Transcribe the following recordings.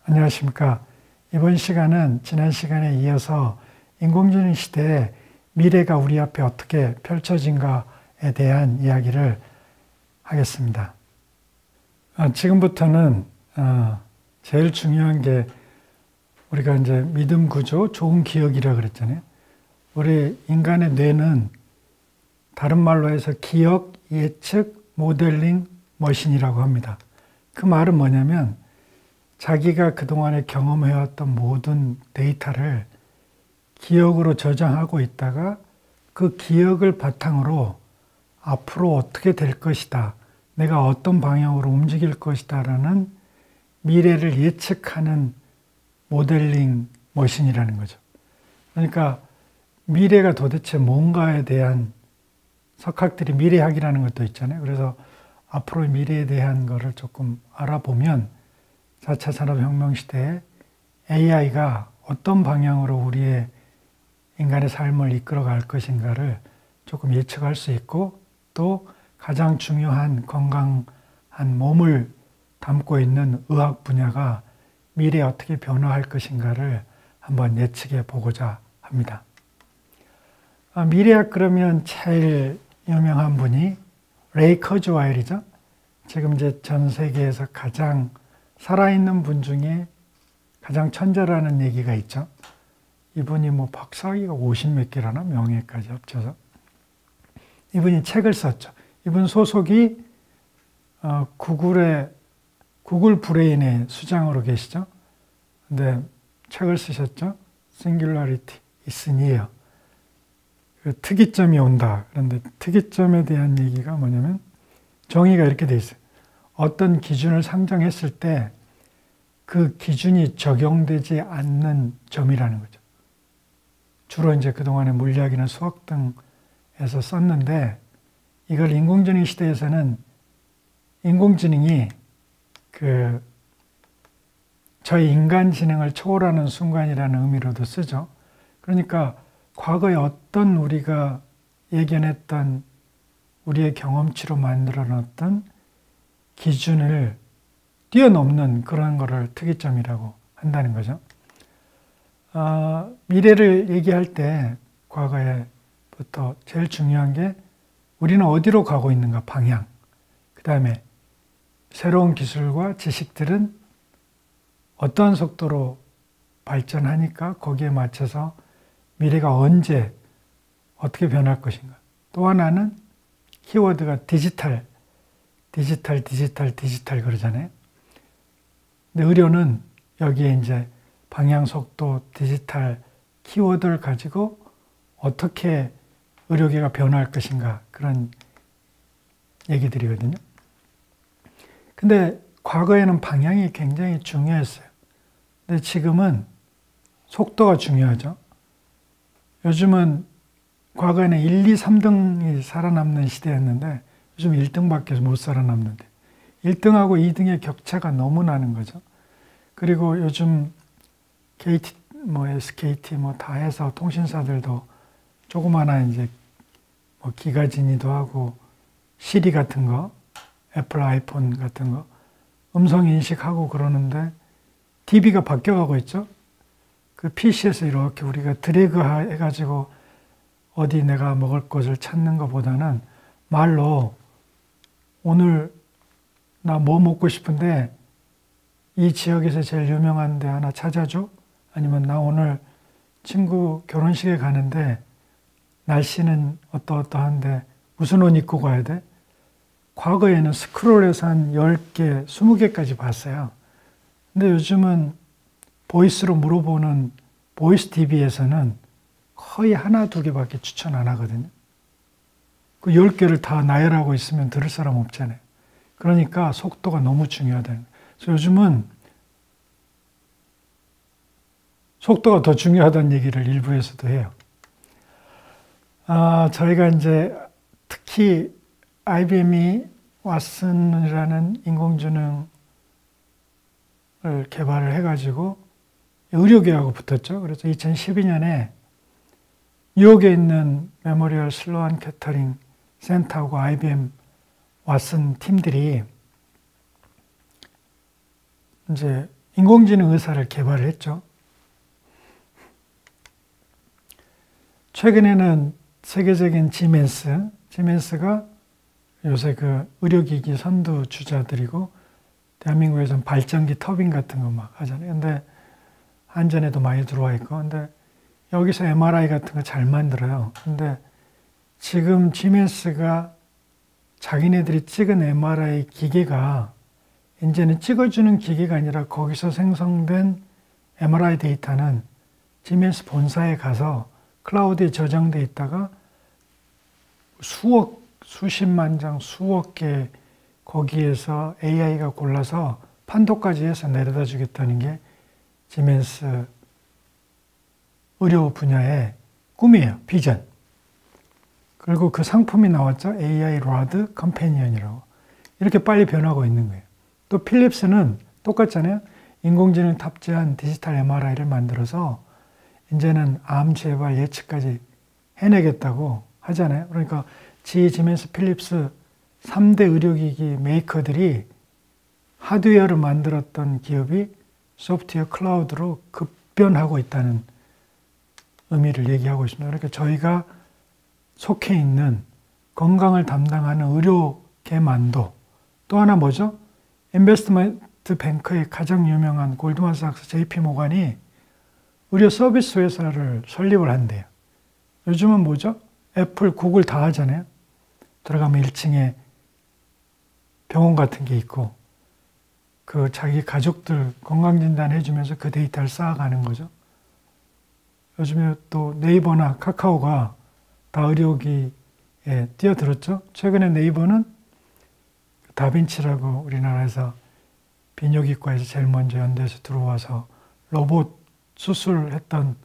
안녕하십니까. 이번 시간은 지난 시간에 이어서 인공지능 시대에 미래가 우리 앞에 어떻게 펼쳐진가에 대한 이야기를 하겠습니다. 지금부터는 제일 중요한 게 우리가 이제 믿음 구조, 좋은 기억이라 그랬잖아요. 우리 인간의 뇌는 다른 말로 해서 기억, 예측, 모델링, 머신이라고 합니다. 그 말은 뭐냐면 자기가 그동안에 경험해왔던 모든 데이터를 기억으로 저장하고 있다가 그 기억을 바탕으로 앞으로 어떻게 될 것이다, 내가 어떤 방향으로 움직일 것이다 라는 미래를 예측하는 모델링 머신이라는 거죠. 그러니까 미래가 도대체 뭔가에 대한, 석학들이 미래학이라는 것도 있잖아요. 그래서 앞으로의 미래에 대한 거를 조금 알아보면 4차 산업혁명 시대에 AI가 어떤 방향으로 우리의 인간의 삶을 이끌어갈 것인가를 조금 예측할 수 있고, 또 가장 중요한 건강한 몸을 담고 있는 의학 분야가 미래에 어떻게 변화할 것인가를 한번 예측해 보고자 합니다. 미래학 그러면 제일 유명한 분이 레이 커즈와일이죠. 지금 이제 전 세계에서 가장 살아있는 분 중에 가장 천재라는 얘기가 있죠. 이분이 뭐 박사학위가 50몇 개라나, 명예까지 합쳐서. 이분이 책을 썼죠. 이분 소속이 구글 브레인의 수장으로 계시죠. 근데 책을 쓰셨죠. Singularity is near. 특이점이 온다. 그런데 특이점에 대한 얘기가 뭐냐면 정의가 이렇게 돼 있어요. 어떤 기준을 상정했을 때 그 기준이 적용되지 않는 점이라는 거죠. 주로 이제 그동안에 물리학이나 수학 등에서 썼는데, 이걸 인공지능 시대에서는 인공지능이 저희 인간 지능을 초월하는 순간이라는 의미로도 쓰죠. 그러니까 과거에 어떤 우리가 예견했던 우리의 경험치로 만들어 놨던 기준을 뛰어넘는 그런 거를 특이점이라고 한다는 거죠. 미래를 얘기할 때 과거에부터 제일 중요한 게 우리는 어디로 가고 있는가, 방향. 그 다음에 새로운 기술과 지식들은 어떠한 속도로 발전하니까 거기에 맞춰서 미래가 언제 어떻게 변할 것인가. 또 하나는 키워드가 디지털 그러잖아요. 근데 의료는 여기에 이제 방향, 속도, 디지털 키워드를 가지고 어떻게 의료계가 변화할 것인가, 그런 얘기들이거든요. 근데 과거에는 방향이 굉장히 중요했어요. 근데 지금은 속도가 중요하죠. 요즘은 과거에는 1, 2, 3등이 살아남는 시대였는데 요즘 1등밖에 못 살아남는데 1등하고 2등의 격차가 너무 나는 거죠. 그리고 요즘 KT, SKT 다 해서 통신사들도 조그마한 이제 기가진이도 하고 시리 같은 거, 애플 아이폰 같은 거 음성 인식하고 그러는데 DB가 바뀌어가고 있죠. 그 PC에서 이렇게 우리가 드래그 해가지고 어디 내가 먹을 것을 찾는 것보다는 말로 오늘 나 뭐 먹고 싶은데 이 지역에서 제일 유명한 데 하나 찾아줘? 아니면 나 오늘 친구 결혼식에 가는데 날씨는 어떠한데 무슨 옷 입고 가야 돼? 과거에는 스크롤해서 한 10개, 20개까지 봤어요. 근데 요즘은 보이스로 물어보는 보이스 DB에서는 거의 하나, 두 개밖에 추천 안 하거든요. 그 10개를 다 나열하고 있으면 들을 사람 없잖아요. 그러니까 속도가 너무 중요하다는 거예요. 그래서 요즘은 속도가 더 중요하다는 얘기를 일부에서도 해요. 저희가 이제 특히 IBM이 왓슨이라는 인공지능을 개발을 해가지고 의료계하고 붙었죠. 그래서 2012년에 뉴욕에 있는 메모리얼 슬로안 캐터링 센터하고 IBM 왓슨 팀들이 이제 인공지능 의사를 개발했죠. 최근에는 세계적인 지멘스가 요새 그 의료기기 선두 주자들이고, 대한민국에서는 발전기 터빈 같은 거 막 하잖아요. 근데 한전에도 많이 들어와 있고, 근데 여기서 MRI 같은 거 잘 만들어요. 근데 지금 지멘스가 자기네들이 찍은 MRI 기계가 이제는 찍어주는 기계가 아니라 거기서 생성된 MRI 데이터는 지멘스 본사에 가서 클라우드에 저장돼 있다가 수십만 장, 수억 개 거기에서 AI가 골라서 판도까지 해서 내려다 주겠다는 게 지멘스 의료 분야의 꿈이에요. 비전. 그리고 그 상품이 나왔죠. AI 로드 컴패니언이라고. 이렇게 빨리 변하고 있는 거예요. 또 필립스는 똑같잖아요. 인공지능 탑재한 디지털 MRI를 만들어서 이제는 암 재발 예측까지 해내겠다고 하잖아요. 그러니까 지멘스 필립스 3대 의료기기 메이커들이 하드웨어를 만들었던 기업이 소프트웨어 클라우드로 급변하고 있다는 의미를 얘기하고 있습니다. 그러니까 저희가 속해 있는 건강을 담당하는 의료계만도 또 하나 뭐죠? 인베스트먼트 뱅크의 가장 유명한 골드만삭스 JP 모간이 의료 서비스 회사를 설립을 한대요. 요즘은 뭐죠? 애플, 구글 다 하잖아요. 들어가면 1층에 병원 같은 게 있고 그 자기 가족들 건강진단 해주면서 그 데이터를 쌓아가는 거죠. 요즘에 또 네이버나 카카오가 다 의료기에 뛰어들었죠. 최근에 네이버는 다빈치라고 우리나라에서 비뇨기과에서 제일 먼저 연대에서 들어와서 로봇 수술했던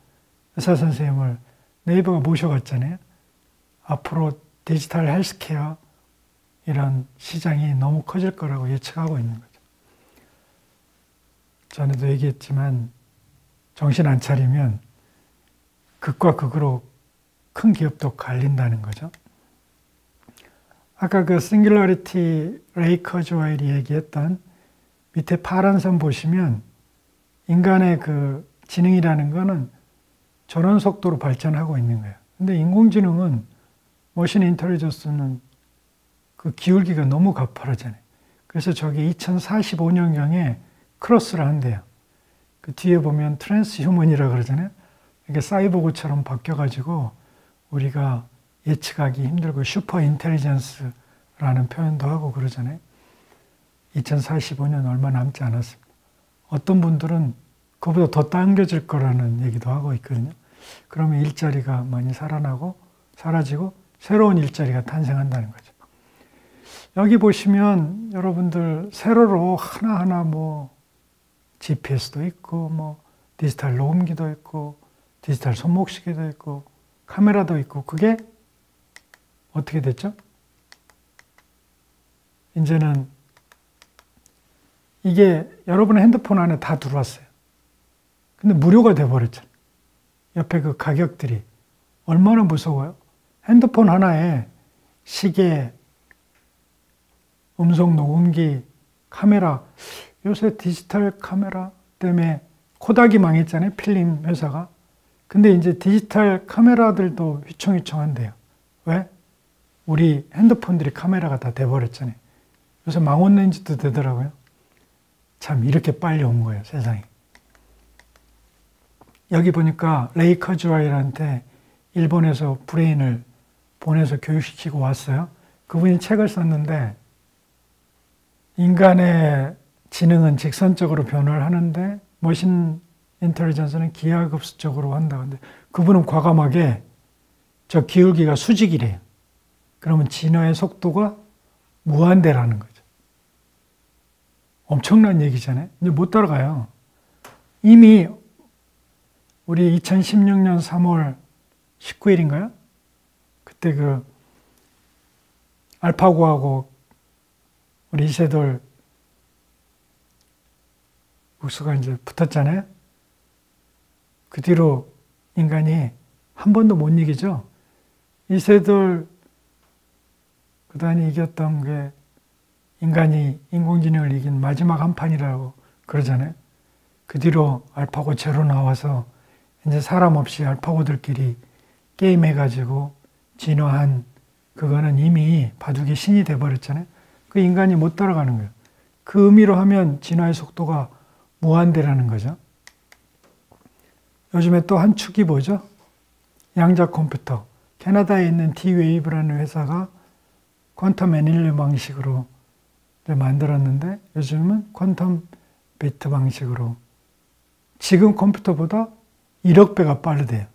의사 선생님을 네이버가 모셔갔잖아요. 앞으로 디지털 헬스케어 이런 시장이 너무 커질 거라고 예측하고 있는 거죠. 전에도 얘기했지만 정신 안 차리면 극과 극으로 큰 기업도 갈린다는 거죠. 아까 그 싱귤러리티 레이 커즈웨일이 얘기했던 밑에 파란 선 보시면 인간의 그 지능이라는 거는 저런 속도로 발전하고 있는 거예요. 근데 인공지능은 머신 인텔리전스는 그 기울기가 너무 가파르잖아요. 그래서 저기 2045년경에 크로스를 한대요. 그 뒤에 보면 트랜스 휴먼이라 그러잖아요. 이게 사이보그처럼 바뀌어가지고 우리가 예측하기 힘들고 슈퍼 인텔리전스라는 표현도 하고 그러잖아요. 2045년 얼마 남지 않았습니다. 어떤 분들은 그보다 더 당겨질 거라는 얘기도 하고 있거든요. 그러면 일자리가 많이 사라지고 새로운 일자리가 탄생한다는 거죠. 여기 보시면 여러분들 세로로 하나하나 뭐 GPS도 있고 뭐 디지털 녹음기도 있고 디지털 손목시계도 있고 카메라도 있고 그게 어떻게 됐죠? 이제는 이게 여러분의 핸드폰 안에 다 들어왔어요. 근데 무료가 돼버렸잖아요. 옆에 그 가격들이 얼마나 무서워요? 핸드폰 하나에 시계, 음성 녹음기, 카메라, 요새 디지털 카메라 때문에 코닥이 망했잖아요. 필름 회사가. 근데 이제 디지털 카메라들도 휘청휘청한대요. 왜? 우리 핸드폰들이 카메라가 다 돼버렸잖아요. 요새 망원 렌즈도 되더라고요. 참 이렇게 빨리 온 거예요, 세상이. 여기 보니까 레이 커즈웨일한테 일본에서 브레인을 보내서 교육시키고 왔어요. 그분이 책을 썼는데 인간의 지능은 직선적으로 변화를 하는데 머신 인텔리전스는 기하급수적으로 한다. 근데 그분은 과감하게 저 기울기가 수직이래요. 그러면 진화의 속도가 무한대라는 거죠. 엄청난 얘기잖아요. 이제 못 따라가요. 이미 우리 2016년 3월 19일인가요? 그때 그 알파고하고 우리 이세돌 국수가 이제 붙었잖아요. 그 뒤로 인간이 한 번도 못 이기죠. 이세돌 그다음에 이겼던 게 인간이 인공지능을 이긴 마지막 한 판이라고 그러잖아요. 그 뒤로 알파고 제로 나와서 이제 사람 없이 알파고들끼리 게임해가지고 진화한 그거는 이미 바둑의 신이 돼버렸잖아요. 그 인간이 못 따라가는 거예요. 그 의미로 하면 진화의 속도가 무한대라는 거죠. 요즘에 또 한 축이 뭐죠? 양자 컴퓨터. 캐나다에 있는 D-Wave라는 회사가 퀀텀 애닐레 방식으로 만들었는데 요즘은 퀀텀 비트 방식으로 지금 컴퓨터보다 1억 배가 빠르대요.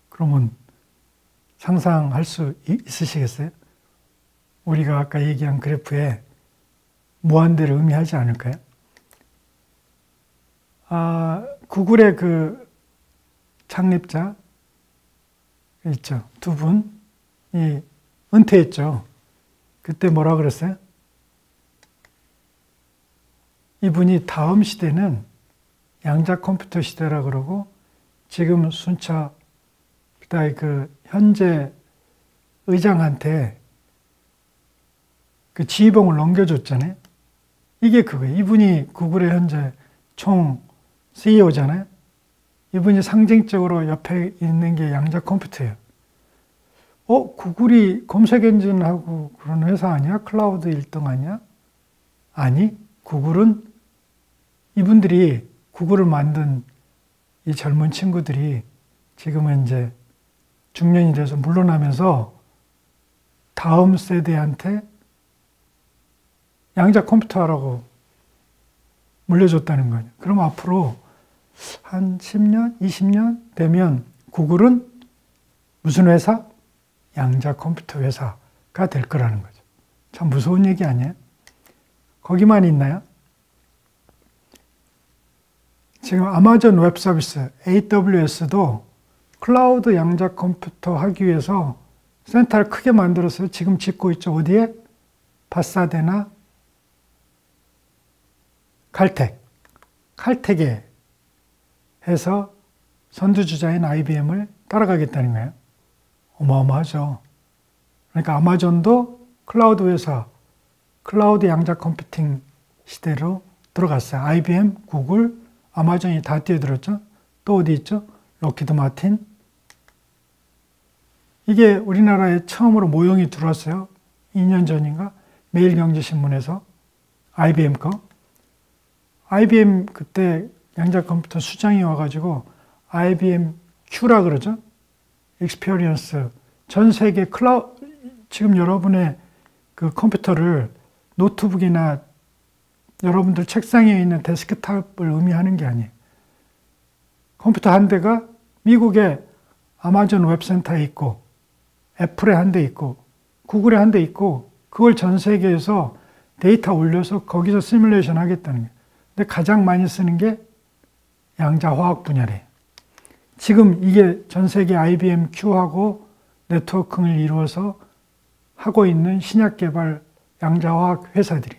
그러면 상상할 수 있으시겠어요? 우리가 아까 얘기한 그래프에 무한대를 의미하지 않을까요? 구글의 그 창립자 있죠. 두 분이 은퇴했죠. 그때 뭐라 그랬어요? 이분이 다음 시대는 양자 컴퓨터 시대라 그러고 지금 순차 그다음에 그 현재 의장한테 그 지휘봉을 넘겨줬잖아요. 이게 그거예요. 이분이 구글의 현재 총 CEO잖아요. 이분이 상징적으로 옆에 있는 게 양자 컴퓨터예요. 구글이 검색 엔진하고 그런 회사 아니야? 클라우드 1등 아니야? 아니, 구글은 이분들이 구글을 만든 이 젊은 친구들이 지금은 이제 중년이 돼서 물러나면서 다음 세대한테 양자 컴퓨터 하라고 물려줬다는 거예요. 그럼 앞으로 한 10년, 20년 되면 구글은 무슨 회사? 양자 컴퓨터 회사가 될 거라는 거죠. 참 무서운 얘기 아니에요? 거기만 있나요? 지금 아마존 웹 서비스 AWS도 클라우드 양자 컴퓨터 하기 위해서 센터를 크게 만들어서 지금 짓고 있죠. 어디에? 파사데나 칼텍에 해서 선두주자인 IBM을 따라가겠다는 거예요. 어마어마하죠. 그러니까 아마존도 클라우드 회사, 클라우드 양자 컴퓨팅 시대로 들어갔어요. IBM, 구글, 아마존이 다 뛰어들었죠. 또 어디 있죠? 록히드 마틴. 이게 우리나라에 처음으로 모형이 들어왔어요. 2년 전인가? 매일경제신문에서 IBM 거. IBM 그때 양자 컴퓨터 수장이 와가지고 IBM Q라 그러죠. 익스피리언스. 전 세계 지금 여러분의 그 컴퓨터를 노트북이나 여러분들 책상에 있는 데스크탑을 의미하는 게 아니에요. 컴퓨터 한 대가 미국의 아마존 웹센터에 있고, 애플에 한 대 있고, 구글에 한 대 있고, 그걸 전 세계에서 데이터 올려서 거기서 시뮬레이션 하겠다는 거예요. 근데 가장 많이 쓰는 게 양자화학 분야래요. 지금 이게 전 세계 IBM Q하고 네트워킹을 이루어서 하고 있는 신약 개발 양자화학 회사들이.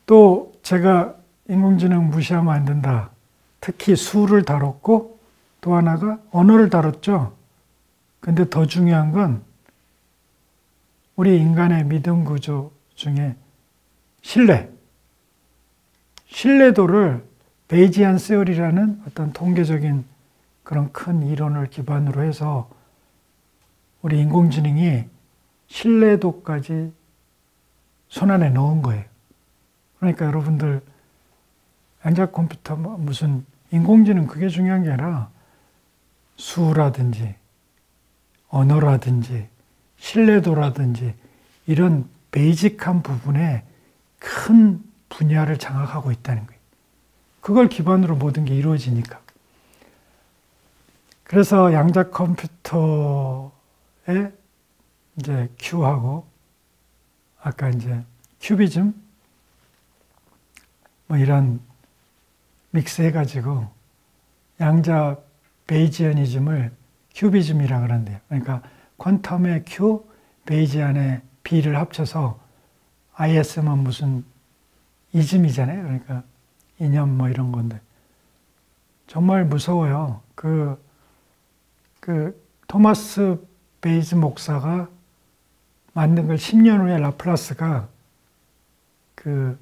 또 제가 인공지능 무시하면 안 된다. 특히 수를 다뤘고 또 하나가 언어를 다뤘죠. 근데 더 중요한 건 우리 인간의 믿음 구조 중에 신뢰도를 베이지안 세어리라는 어떤 통계적인 그런 큰 이론을 기반으로 해서 우리 인공지능이 신뢰도까지 손안에 넣은 거예요. 그러니까 여러분들 양자 컴퓨터 무슨 인공지능 그게 중요한 게 아니라 수라든지 언어라든지 신뢰도라든지 이런 베이직한 부분에 큰 분야를 장악하고 있다는 거예요. 그걸 기반으로 모든 게 이루어지니까. 그래서 양자 컴퓨터에 이제 Q하고 아까 이제 큐비즘 뭐 이런 믹스 해가지고 양자 베이지아니즘을 큐비즘이라 그러는데요. 그러니까 퀀텀의 Q, 베이지안의 B를 합쳐서 IS면 무슨 이즘이잖아요. 그러니까 이념 뭐 이런 건데 정말 무서워요. 그 토마스 베이즈 목사가 만든 걸 10년 후에 라플라스가 그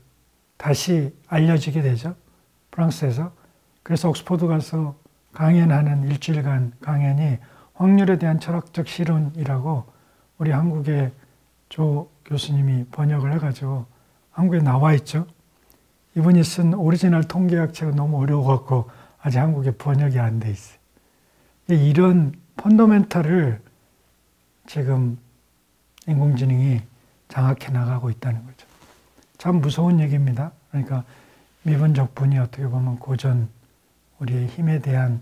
다시 알려지게 되죠. 프랑스에서. 그래서 옥스퍼드 가서 강연하는 일주일간 강연이 확률에 대한 철학적 실론이라고 우리 한국의 조 교수님이 번역을 해가지고 한국에 나와 있죠. 이분이 쓴 오리지널 통계학 책은 너무 어려워갖고 아직 한국에 번역이 안 돼 있어요. 이런 펀더멘탈을 지금 인공지능이 장악해 나가고 있다는 거죠. 참 무서운 얘기입니다. 그러니까 미분적분이 어떻게 보면 고전, 우리의 힘에 대한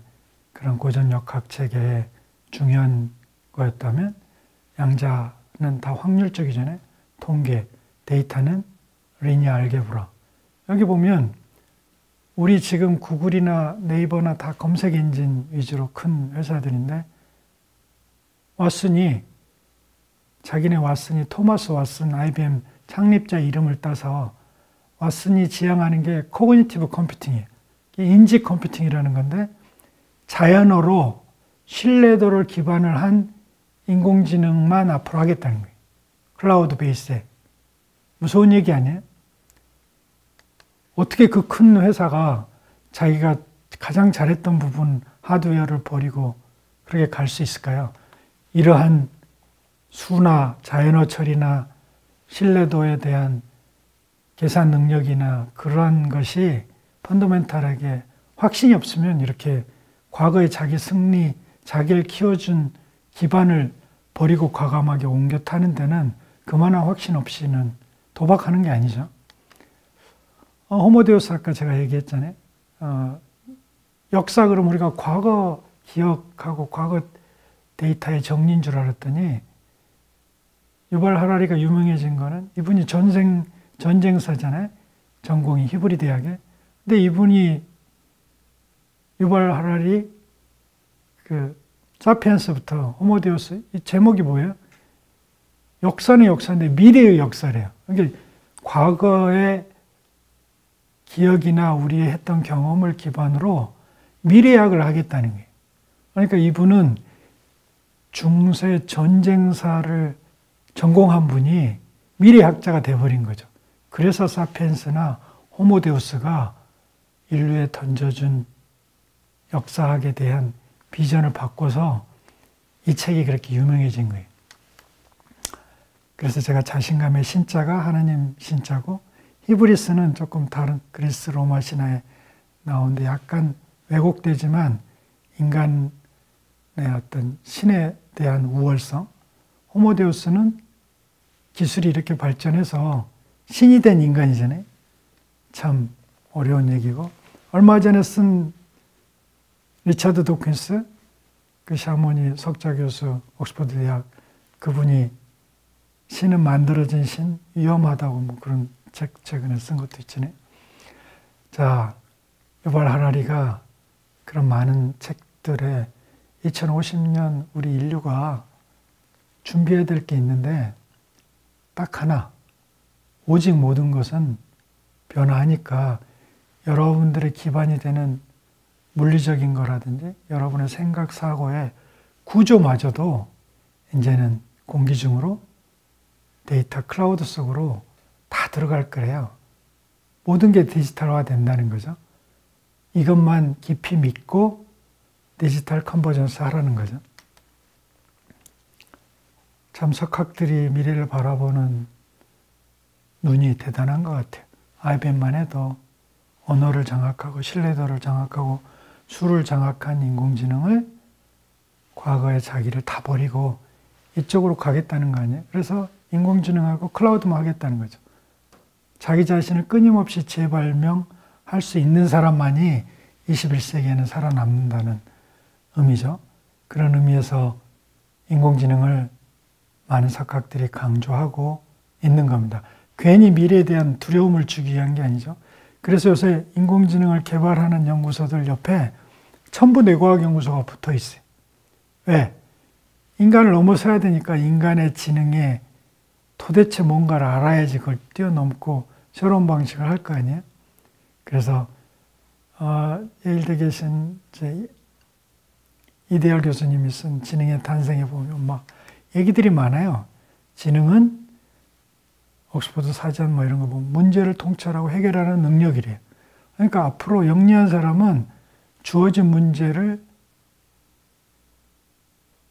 그런 고전 역학 체계의 중요한 거였다면 양자는 다 확률적이잖아요. 통계, 데이터는 리니어 알게브라. 여기 보면 우리 지금 구글이나 네이버나 다 검색 엔진 위주로 큰 회사들인데 왓슨이 자기네 왓슨이 토마스 왓슨 IBM 창립자 이름을 따서 왓슨이 지향하는 게 코그니티브 컴퓨팅이에요. 인지 컴퓨팅이라는 건데 자연어로 신뢰도를 기반을 한 인공지능만 앞으로 하겠다는 거예요. 클라우드 베이스에. 무서운 얘기 아니에요? 어떻게 그 큰 회사가 자기가 가장 잘했던 부분 하드웨어를 버리고 그렇게 갈 수 있을까요? 이러한 수나 자연어 처리나 신뢰도에 대한 계산 능력이나 그러한 것이 펀더멘탈하게 확신이 없으면 이렇게 과거의 자기 승리, 자기를 키워준 기반을 버리고 과감하게 옮겨 타는 데는 그만한 확신 없이는 도박하는 게 아니죠. 호모데우스 아까 제가 얘기했잖아요. 역사 그럼 우리가 과거 기억하고 과거 데이터의 정리인 줄 알았더니 유발 하라리가 유명해진 거는 이분이 전쟁사잖아요. 전공이 히브리 대학에. 근데 이분이 유발 하라리 그 사피엔스부터 호모데우스 이 제목이 뭐예요? 역사는 역사인데 미래의 역사래요. 그러니까 과거의 기억이나 우리의 했던 경험을 기반으로 미래학을 하겠다는 거예요. 그러니까 이분은 중세 전쟁사를 전공한 분이 미래학자가 돼버린 거죠. 그래서 사피엔스나 호모데우스가 인류에 던져준 역사학에 대한 비전을 바꿔서 이 책이 그렇게 유명해진 거예요. 그래서 제가 자신감의 신자가 하나님 신자고 히브리스는 조금 다른 그리스 로마 신화에 나오는데 약간 왜곡되지만 인간의 어떤 신에 대한 우월성, 호모데우스는 기술이 이렇게 발전해서 신이 된 인간이잖아요. 참 어려운 얘기고 얼마 전에 쓴 리차드 도킨스 그 샤모니 석좌 교수 옥스퍼드 대학 그분이 신은 만들어진 신 위험하다고 뭐 그런 책 최근에 쓴 것도 있잖아요. 자, 유발 하라리가 그런 많은 책들에 2050년 우리 인류가 준비해야 될 게 있는데 딱 하나, 오직 모든 것은 변화하니까 여러분들의 기반이 되는 물리적인 거라든지 여러분의 생각, 사고의 구조마저도 이제는 공기 중으로 데이터 클라우드 속으로 다 들어갈 거래요. 모든 게 디지털화 된다는 거죠. 이것만 깊이 믿고 디지털 컨버전스 하라는 거죠. 참 석학들이 미래를 바라보는 눈이 대단한 것 같아요. IBM만 해도 언어를 장악하고 신뢰도를 장악하고 수를 장악한 인공지능을 과거의 자기를 다 버리고 이쪽으로 가겠다는 거 아니에요? 그래서 인공지능하고 클라우드만 하겠다는 거죠. 자기 자신을 끊임없이 재발명할 수 있는 사람만이 21세기에는 살아남는다는 의미죠. 그런 의미에서 인공지능을 많은 석학들이 강조하고 있는 겁니다. 괜히 미래에 대한 두려움을 주기 위한 게 아니죠. 그래서 요새 인공지능을 개발하는 연구소들 옆에 첨부뇌과학연구소가 붙어 있어요. 왜? 인간을 넘어서야 되니까 인간의 지능에 도대체 뭔가를 알아야지 그걸 뛰어넘고 새로운 방식을 할 거 아니에요? 그래서 예일대 계신 이대열 교수님이 쓴 지능의 탄생에 보면 막 얘기들이 많아요. 지능은 옥스퍼드 사전 뭐 이런 거 보면 문제를 통찰하고 해결하는 능력이래요. 그러니까 앞으로 영리한 사람은 주어진 문제를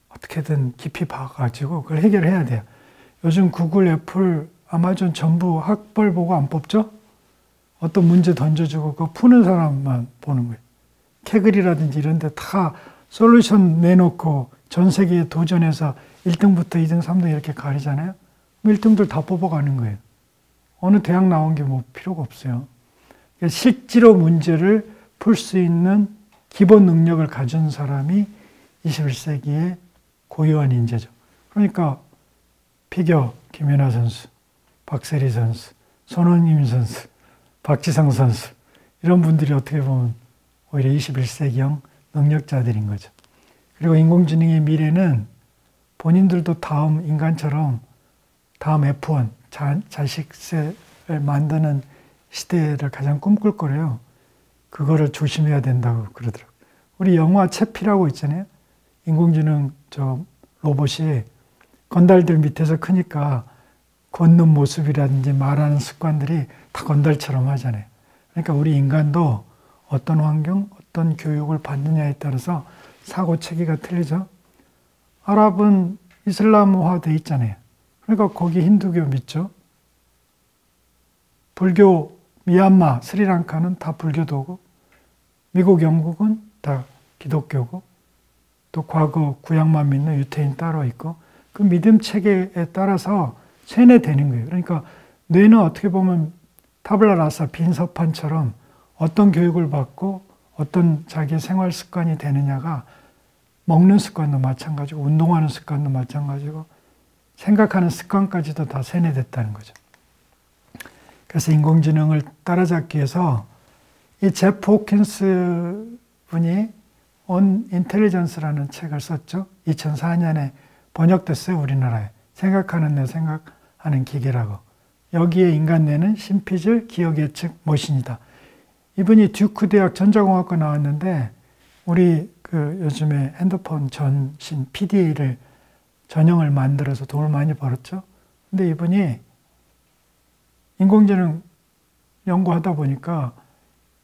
어떻게든 깊이 봐가지고 그걸 해결해야 돼요. 요즘 구글, 애플, 아마존 전부 학벌 보고 안 뽑죠? 어떤 문제 던져주고 그거 푸는 사람만 보는 거예요. 캐글이라든지 이런 데 다 솔루션 내놓고 전 세계에 도전해서 1등부터 2등, 3등 이렇게 가리잖아요. 1등들 다 뽑아가는 거예요. 어느 대학 나온 게 뭐 필요가 없어요. 실제로 문제를 풀 수 있는 기본 능력을 가진 사람이 21세기의 고유한 인재죠. 그러니까 피겨 김연아 선수, 박세리 선수, 손흥민 선수, 박지성 선수 이런 분들이 어떻게 보면 오히려 21세기형 능력자들인 거죠. 그리고 인공지능의 미래는 본인들도 다음 인간처럼 다음 F1 자식세를 만드는 시대를 가장 꿈꿀 거래요. 그거를 조심해야 된다고 그러더라고요. 우리 영화 채피라고 있잖아요. 인공지능 로봇이 건달들 밑에서 크니까 걷는 모습이라든지 말하는 습관들이 다 건달처럼 하잖아요. 그러니까 우리 인간도 어떤 환경, 어떤 교육을 받느냐에 따라서 사고 체계가 틀리죠. 아랍은 이슬람화 돼 있잖아요. 그러니까 거기 힌두교 믿죠. 불교, 미얀마, 스리랑카는 다 불교도고, 미국, 영국은 다 기독교고, 또 과거 구약만 믿는 유태인 따로 있고, 그 믿음 체계에 따라서 세뇌되는 거예요. 그러니까 뇌는 어떻게 보면 타블라 라사 빈 서판처럼 어떤 교육을 받고 어떤 자기의 생활 습관이 되느냐가 먹는 습관도 마찬가지고 운동하는 습관도 마찬가지고 생각하는 습관까지도 다 세뇌됐다는 거죠. 그래서 인공지능을 따라잡기 위해서 이 제프 호킨스 분이 On Intelligence라는 책을 썼죠. 2004년에 번역됐어요, 우리나라에. 생각하는 뇌, 생각하는 기계라고. 여기에 인간 뇌는 심피즐 기억 예측 머신이다. 이분이 듀크 대학 전자공학과 나왔는데 우리 요즘에 핸드폰 전신 PDA를 전형을 만들어서 돈을 많이 벌었죠. 근데 이분이 인공지능 연구하다 보니까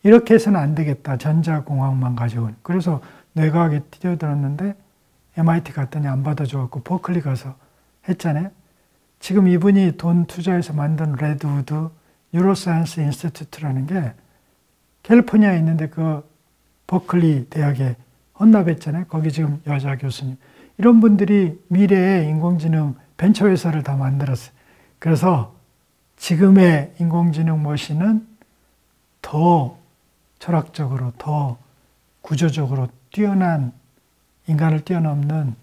이렇게 해서는 안 되겠다. 전자공학만 가지고. 그래서 뇌과학에 뛰어들었는데 MIT 갔더니 안 받아줘갖고 버클리 가서 했잖아요. 지금 이분이 돈 투자해서 만든 레드우드 뉴로사이언스 인스티튜트라는 게 캘리포니아에 있는데 그 버클리 대학에 헌납했잖아요. 거기 지금 여자 교수님. 이런 분들이 미래의 인공지능 벤처회사를 다 만들었어요. 그래서 지금의 인공지능 머신은 더 철학적으로, 더 구조적으로 뛰어난 인간을 뛰어넘는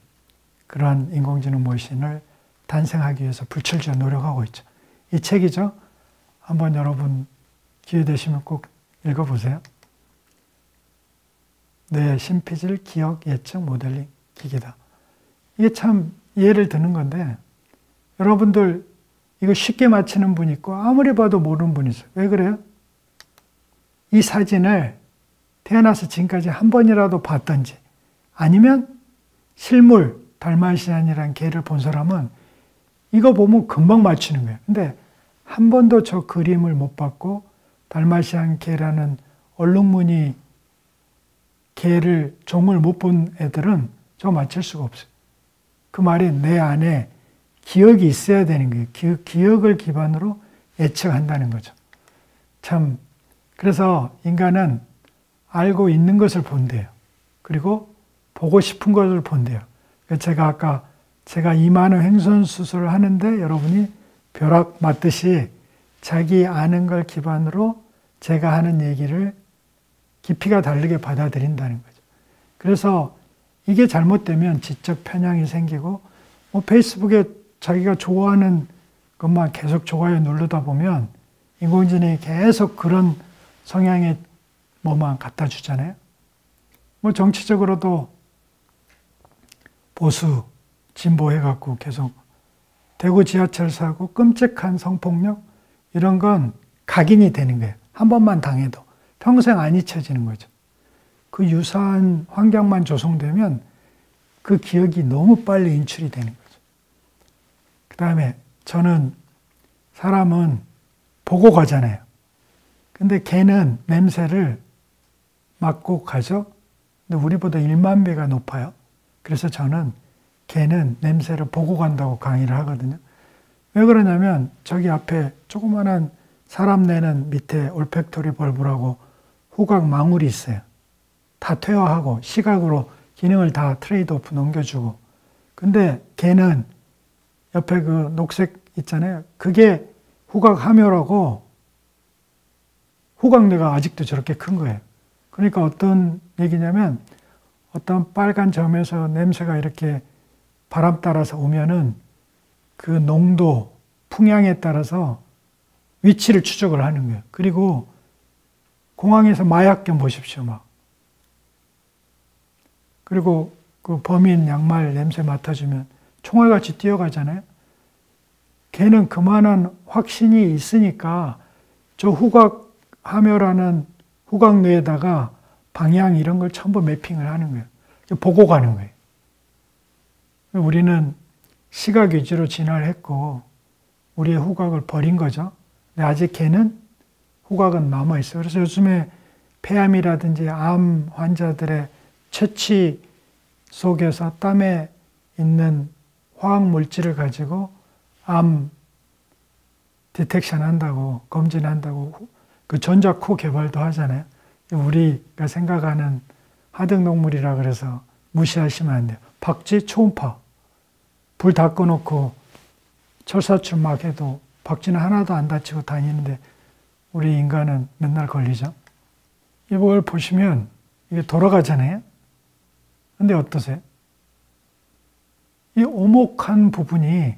그러한 인공지능 머신을 탄생하기 위해서 불철주야 노력하고 있죠. 이 책이죠. 한번 여러분 기회 되시면 꼭 읽어보세요. 뇌 심피즐 기억 예측 모델링 기계다. 이게 참 이해를 드는 건데 여러분들 이거 쉽게 맞히는 분 있고 아무리 봐도 모르는 분 있어요. 왜 그래요? 이 사진을 태어나서 지금까지 한 번이라도 봤던지 아니면 실물 달마시안이라는 개를 본 사람은 이거 보면 금방 맞추는 거예요. 근데 한 번도 저 그림을 못 봤고 달마시안 개라는 얼룩무늬 개를 종을 못 본 애들은 저 맞출 수가 없어요. 그 말이 내 안에 기억이 있어야 되는 거예요. 기억을 기반으로 예측한다는 거죠. 참 그래서 인간은 알고 있는 것을 본대요. 그리고 보고 싶은 것을 본대요. 제가 아까 제가 이만한 횡선 수술을 하는데 여러분이 벼락 맞듯이 자기 아는 걸 기반으로 제가 하는 얘기를 깊이가 다르게 받아들인다는 거죠. 그래서 이게 잘못되면 지적 편향이 생기고 페이스북에 자기가 좋아하는 것만 계속 좋아요 누르다 보면 인공지능이 계속 그런 성향의 뭐만 갖다 주잖아요. 정치적으로도 보수, 진보해갖고 계속 대구 지하철 사고 끔찍한 성폭력 이런 건 각인이 되는 거예요. 한 번만 당해도 평생 안 잊혀지는 거죠. 그 유사한 환경만 조성되면 그 기억이 너무 빨리 인출이 되는 거죠. 그 다음에 저는 사람은 보고 가잖아요. 근데 개는 냄새를 맡고 가죠. 근데 우리보다 1만 배가 높아요. 그래서 저는 개는 냄새를 보고 간다고 강의를 하거든요. 왜 그러냐면 저기 앞에 조그만한 사람 내는 밑에 올팩토리 벌브라고 후각 망울이 있어요. 다 퇴화하고 시각으로 기능을 다 트레이드 오프 넘겨주고. 근데 개는 옆에 그 녹색 있잖아요. 그게 후각 함유라고 후각뇌가 아직도 저렇게 큰 거예요. 그러니까 어떤 얘기냐면 어떤 빨간 점에서 냄새가 이렇게 바람 따라서 오면은 그 농도, 풍향에 따라서 위치를 추적을 하는 거예요. 그리고 공항에서 마약견 보십시오, 막. 그리고 그 범인 양말 냄새 맡아주면 총알같이 뛰어가잖아요. 걔는 그만한 확신이 있으니까 저 후각 함유라는 후각뇌에다가 방향 이런 걸 전부 매핑을 하는 거예요. 보고 가는 거예요. 우리는 시각 위주로 진화를 했고 우리의 후각을 버린 거죠. 근데 아직 걔는 후각은 남아있어요. 그래서 요즘에 폐암이라든지 암 환자들의 채취 속에서 땀에 있는 화학 물질을 가지고 암 디텍션 한다고, 검진한다고 그 전자코 개발도 하잖아요. 우리가 생각하는 하등동물이라 그래서 무시하시면 안 돼요. 박쥐 초음파. 불 다 꺼놓고 철사출 막 해도 박쥐는 하나도 안 다치고 다니는데 우리 인간은 맨날 걸리죠. 이걸 보시면 이게 돌아가잖아요. 근데 어떠세요? 이 오목한 부분이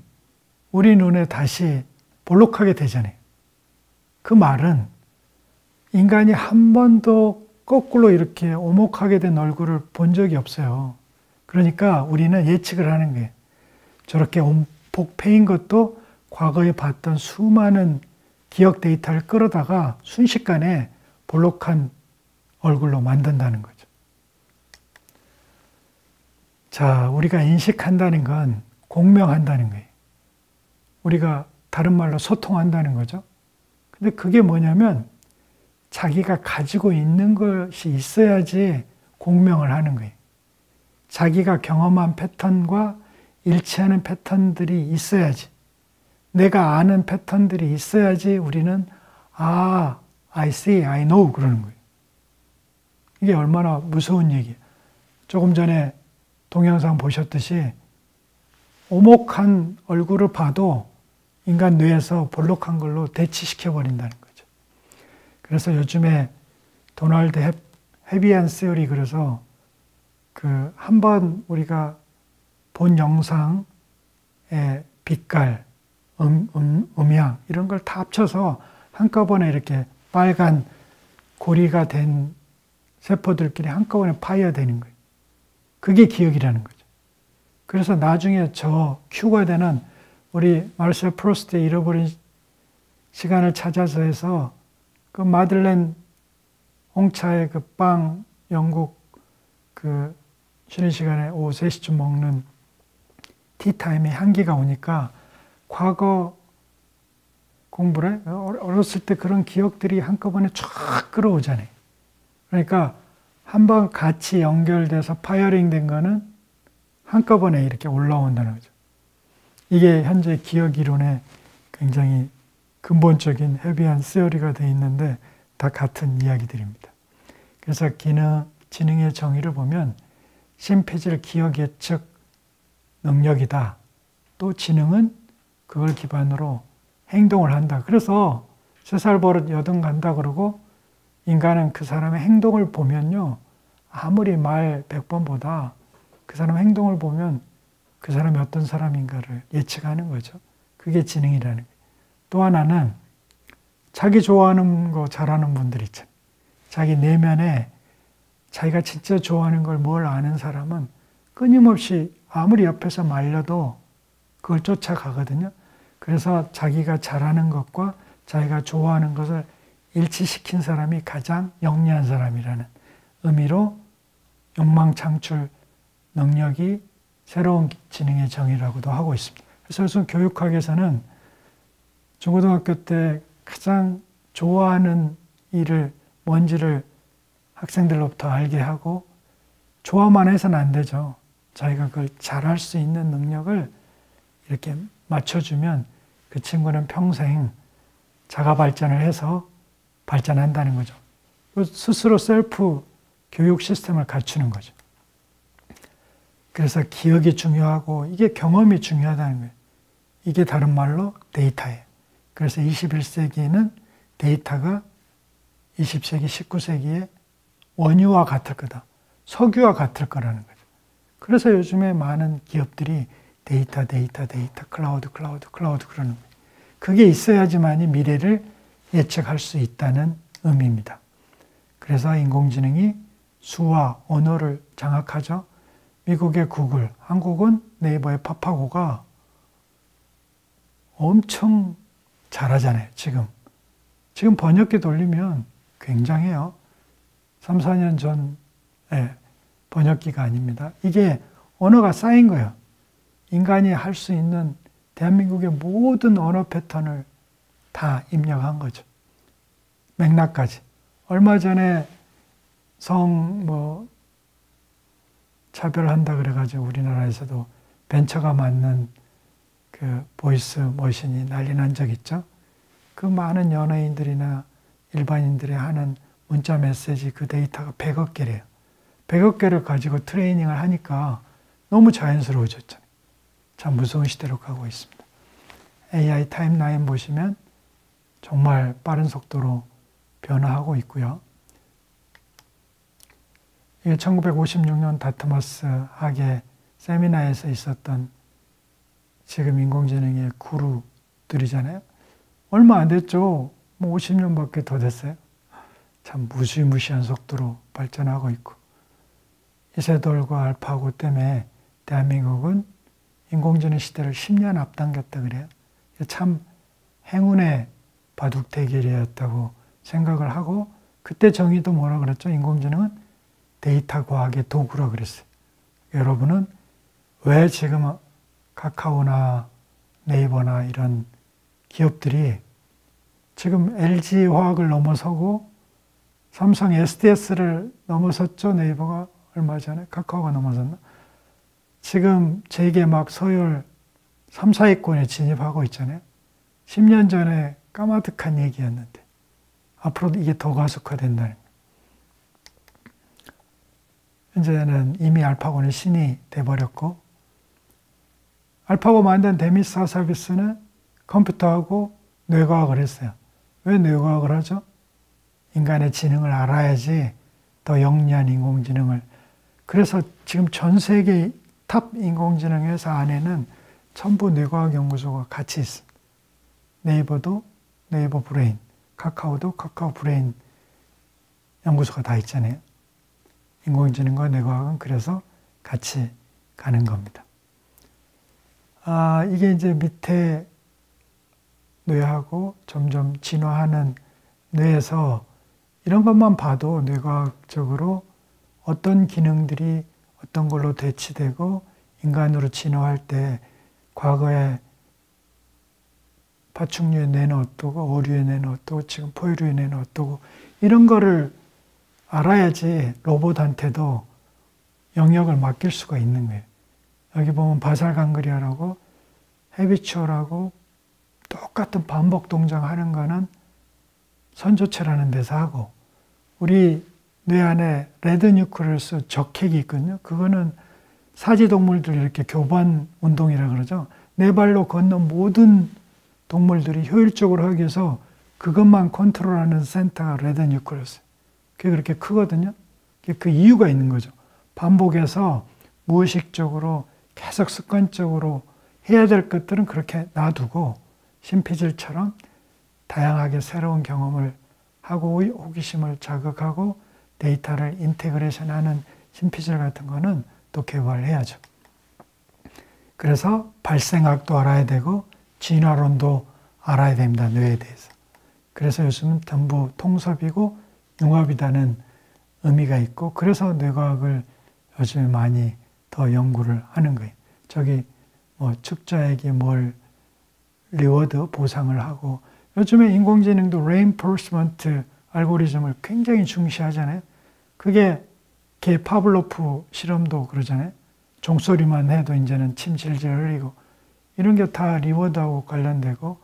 우리 눈에 다시 볼록하게 되잖아요. 그 말은 인간이 한 번도 거꾸로 이렇게 오목하게 된 얼굴을 본 적이 없어요. 그러니까 우리는 예측을 하는 거예요. 저렇게 온폭 패인 것도 과거에 봤던 수많은 기억 데이터를 끌어다가 순식간에 볼록한 얼굴로 만든다는 거죠. 자, 우리가 인식한다는 건 공명한다는 거예요. 우리가 다른 말로 소통한다는 거죠. 근데 그게 뭐냐면 자기가 가지고 있는 것이 있어야지 공명을 하는 거예요. 자기가 경험한 패턴과 일치하는 패턴들이 있어야지. 내가 아는 패턴들이 있어야지 우리는 I see, I know 그러는 거예요. 이게 얼마나 무서운 얘기예요. 조금 전에 동영상 보셨듯이 오목한 얼굴을 봐도 인간 뇌에서 볼록한 걸로 대치시켜 버린다는 거죠. 그래서 요즘에 도널드 헤비안 시어리 그래서 그 한번 우리가 본 영상의 빛깔, 음향 이런 걸 다 합쳐서 한꺼번에 이렇게 빨간 고리가 된 세포들끼리 한꺼번에 파이어되는 거예요. 그게 기억이라는 거죠. 그래서 나중에 저 Q가 되는 우리 마르셀 프로스트의 잃어버린 시간을 찾아서 해서 그 마들렌 홍차의 그 빵 영국 그 쉬는 시간에 오후 3시쯤 먹는 티타임에 향기가 오니까 과거 공부를 어렸을 때 그런 기억들이 한꺼번에 쫙 끌어오잖아요. 그러니까 한번 같이 연결돼서 파이어링 된 거는 한꺼번에 이렇게 올라온다는 거죠. 이게 현재 기억 이론의 굉장히 근본적인 헤비한 시어리가 되어 있는데 다 같은 이야기들입니다. 그래서 지능의 정의를 보면 심폐질 기억 예측 능력이다. 또 지능은 그걸 기반으로 행동을 한다. 그래서 3살 버릇 여든 간다 그러고 인간은 그 사람의 행동을 보면요. 아무리 말 100번보다 그 사람 행동을 보면 그 사람이 어떤 사람인가를 예측하는 거죠. 그게 지능이라는 거예요. 또 하나는 자기 좋아하는 거 잘하는 분들 있잖아요. 자기 내면에 자기가 진짜 좋아하는 걸 뭘 아는 사람은 끊임없이 아무리 옆에서 말려도 그걸 쫓아가거든요. 그래서 자기가 잘하는 것과 자기가 좋아하는 것을 일치시킨 사람이 가장 영리한 사람이라는 의미로 욕망 창출 능력이 새로운 지능의 정의라고도 하고 있습니다. 그래서 교육학에서는 중고등학교 때 가장 좋아하는 일을 뭔지를 학생들로부터 알게 하고 좋아만 해서는 안 되죠. 자기가 그걸 잘할 수 있는 능력을 이렇게 맞춰주면 그 친구는 평생 자가 발전을 해서 발전한다는 거죠. 스스로 셀프 교육 시스템을 갖추는 거죠. 그래서 기억이 중요하고 이게 경험이 중요하다는 거예요. 이게 다른 말로 데이터예요. 그래서 21세기에는 데이터가 20세기, 19세기의 원유와 같을 거다. 석유와 같을 거라는 거죠. 그래서 요즘에 많은 기업들이 데이터, 클라우드 그러는 거예요. 그게 있어야지만이 미래를 예측할 수 있다는 의미입니다. 그래서 인공지능이 수와 언어를 장악하죠. 미국의 구글, 한국은 네이버의 파파고가 엄청 잘하잖아요, 지금. 지금 번역기 돌리면 굉장해요. 3, 4년 전에 번역기가 아닙니다. 이게 언어가 쌓인 거예요. 인간이 할 수 있는 대한민국의 모든 언어 패턴을 다 입력한 거죠. 맥락까지. 얼마 전에 차별한다 그래가지고 우리나라에서도 벤처가 맞는 그 보이스 머신이 난리 난 적 있죠. 그 많은 연예인들이나 일반인들이 하는 문자 메시지 그 데이터가 100억 개래요. 100억 개를 가지고 트레이닝을 하니까 너무 자연스러워졌잖아요. 참 무서운 시대로 가고 있습니다. AI 타임라인 보시면 정말 빠른 속도로 변화하고 있고요. 이게 1956년 다트머스 학의 세미나에서 있었던 지금 인공지능의 구루들이잖아요. 얼마 안 됐죠. 50년밖에 더 됐어요. 참 무시무시한 속도로 발전하고 있고 이세돌과 알파고 때문에 대한민국은 인공지능 시대를 10년 앞당겼다 그래요. 참 행운의 바둑 대결이었다고 생각을 하고 그때 정의도 뭐라 그랬죠? 인공지능은 데이터 과학의 도구라 그랬어요. 여러분은 왜 지금 카카오나 네이버나 이런 기업들이 지금 LG화학을 넘어서고 삼성 SDS를 넘어섰죠. 네이버가 얼마 전에 카카오가 넘어섰나? 지금 세계 막 서열 3, 4위권에 진입하고 있잖아요. 10년 전에 까마득한 얘기였는데 앞으로도 이게 더 가속화된다는 거예요. 현재는 이미 알파고는 신이 돼버렸고 알파고 만든 데미사 서비스는 컴퓨터하고 뇌과학을 했어요. 왜 뇌과학을 하죠? 인간의 지능을 알아야지 더 영리한 인공지능을. 그래서 지금 전 세계 탑 인공지능 회사 안에는 전부 뇌과학 연구소가 같이 있습니다. 네이버도 네이버 브레인, 카카오도 카카오 브레인 연구소가 다 있잖아요. 인공지능과 뇌과학은 그래서 같이 가는 겁니다. 이게 이제 밑에 뇌하고 점점 진화하는 뇌에서 이런 것만 봐도 뇌과학적으로 어떤 기능들이 어떤 걸로 대치되고 인간으로 진화할 때 과거에 파충류의 뇌는 어떠고 어류의 뇌는 어떠고 지금 포유류의 뇌는 어떠고 이런 거를 알아야지 로봇한테도 영역을 맡길 수가 있는 거예요. 여기 보면 바살강그리아라고 헤비추얼하고 똑같은 반복 동작하는 거는 선조체라는 데서 하고 우리 뇌 안에 레드 뉴클레우스 적핵이 있거든요. 그거는 사지동물들 이렇게 교반 운동이라 그러죠. 네 발로 걷는 모든 동물들이 효율적으로 하기 위해서 그것만 컨트롤하는 센터가 레드 뉴클레우스. 그게 그렇게 크거든요. 그 이유가 있는 거죠. 반복해서 무의식적으로 계속 습관적으로 해야 될 것들은 그렇게 놔두고 신피질처럼 다양하게 새로운 경험을 하고 호기심을 자극하고 데이터를 인테그레이션하는 신피질 같은 거는 또 개발해야죠. 그래서 발생학도 알아야 되고 진화론도 알아야 됩니다. 뇌에 대해서. 그래서 요즘은 전부 통섭이고 융합이라는 의미가 있고 그래서 뇌과학을 요즘에 많이 더 연구를 하는 거예요. 저기 뭐 축자에게 뭘 리워드, 보상을 하고, 요즘에 인공지능도 reinforcement 알고리즘을 굉장히 중시하잖아요. 그게 개 파블로프 실험도 그러잖아요. 종소리만 해도 이제는 침 질질 흘리고, 이런 게 다 리워드하고 관련되고,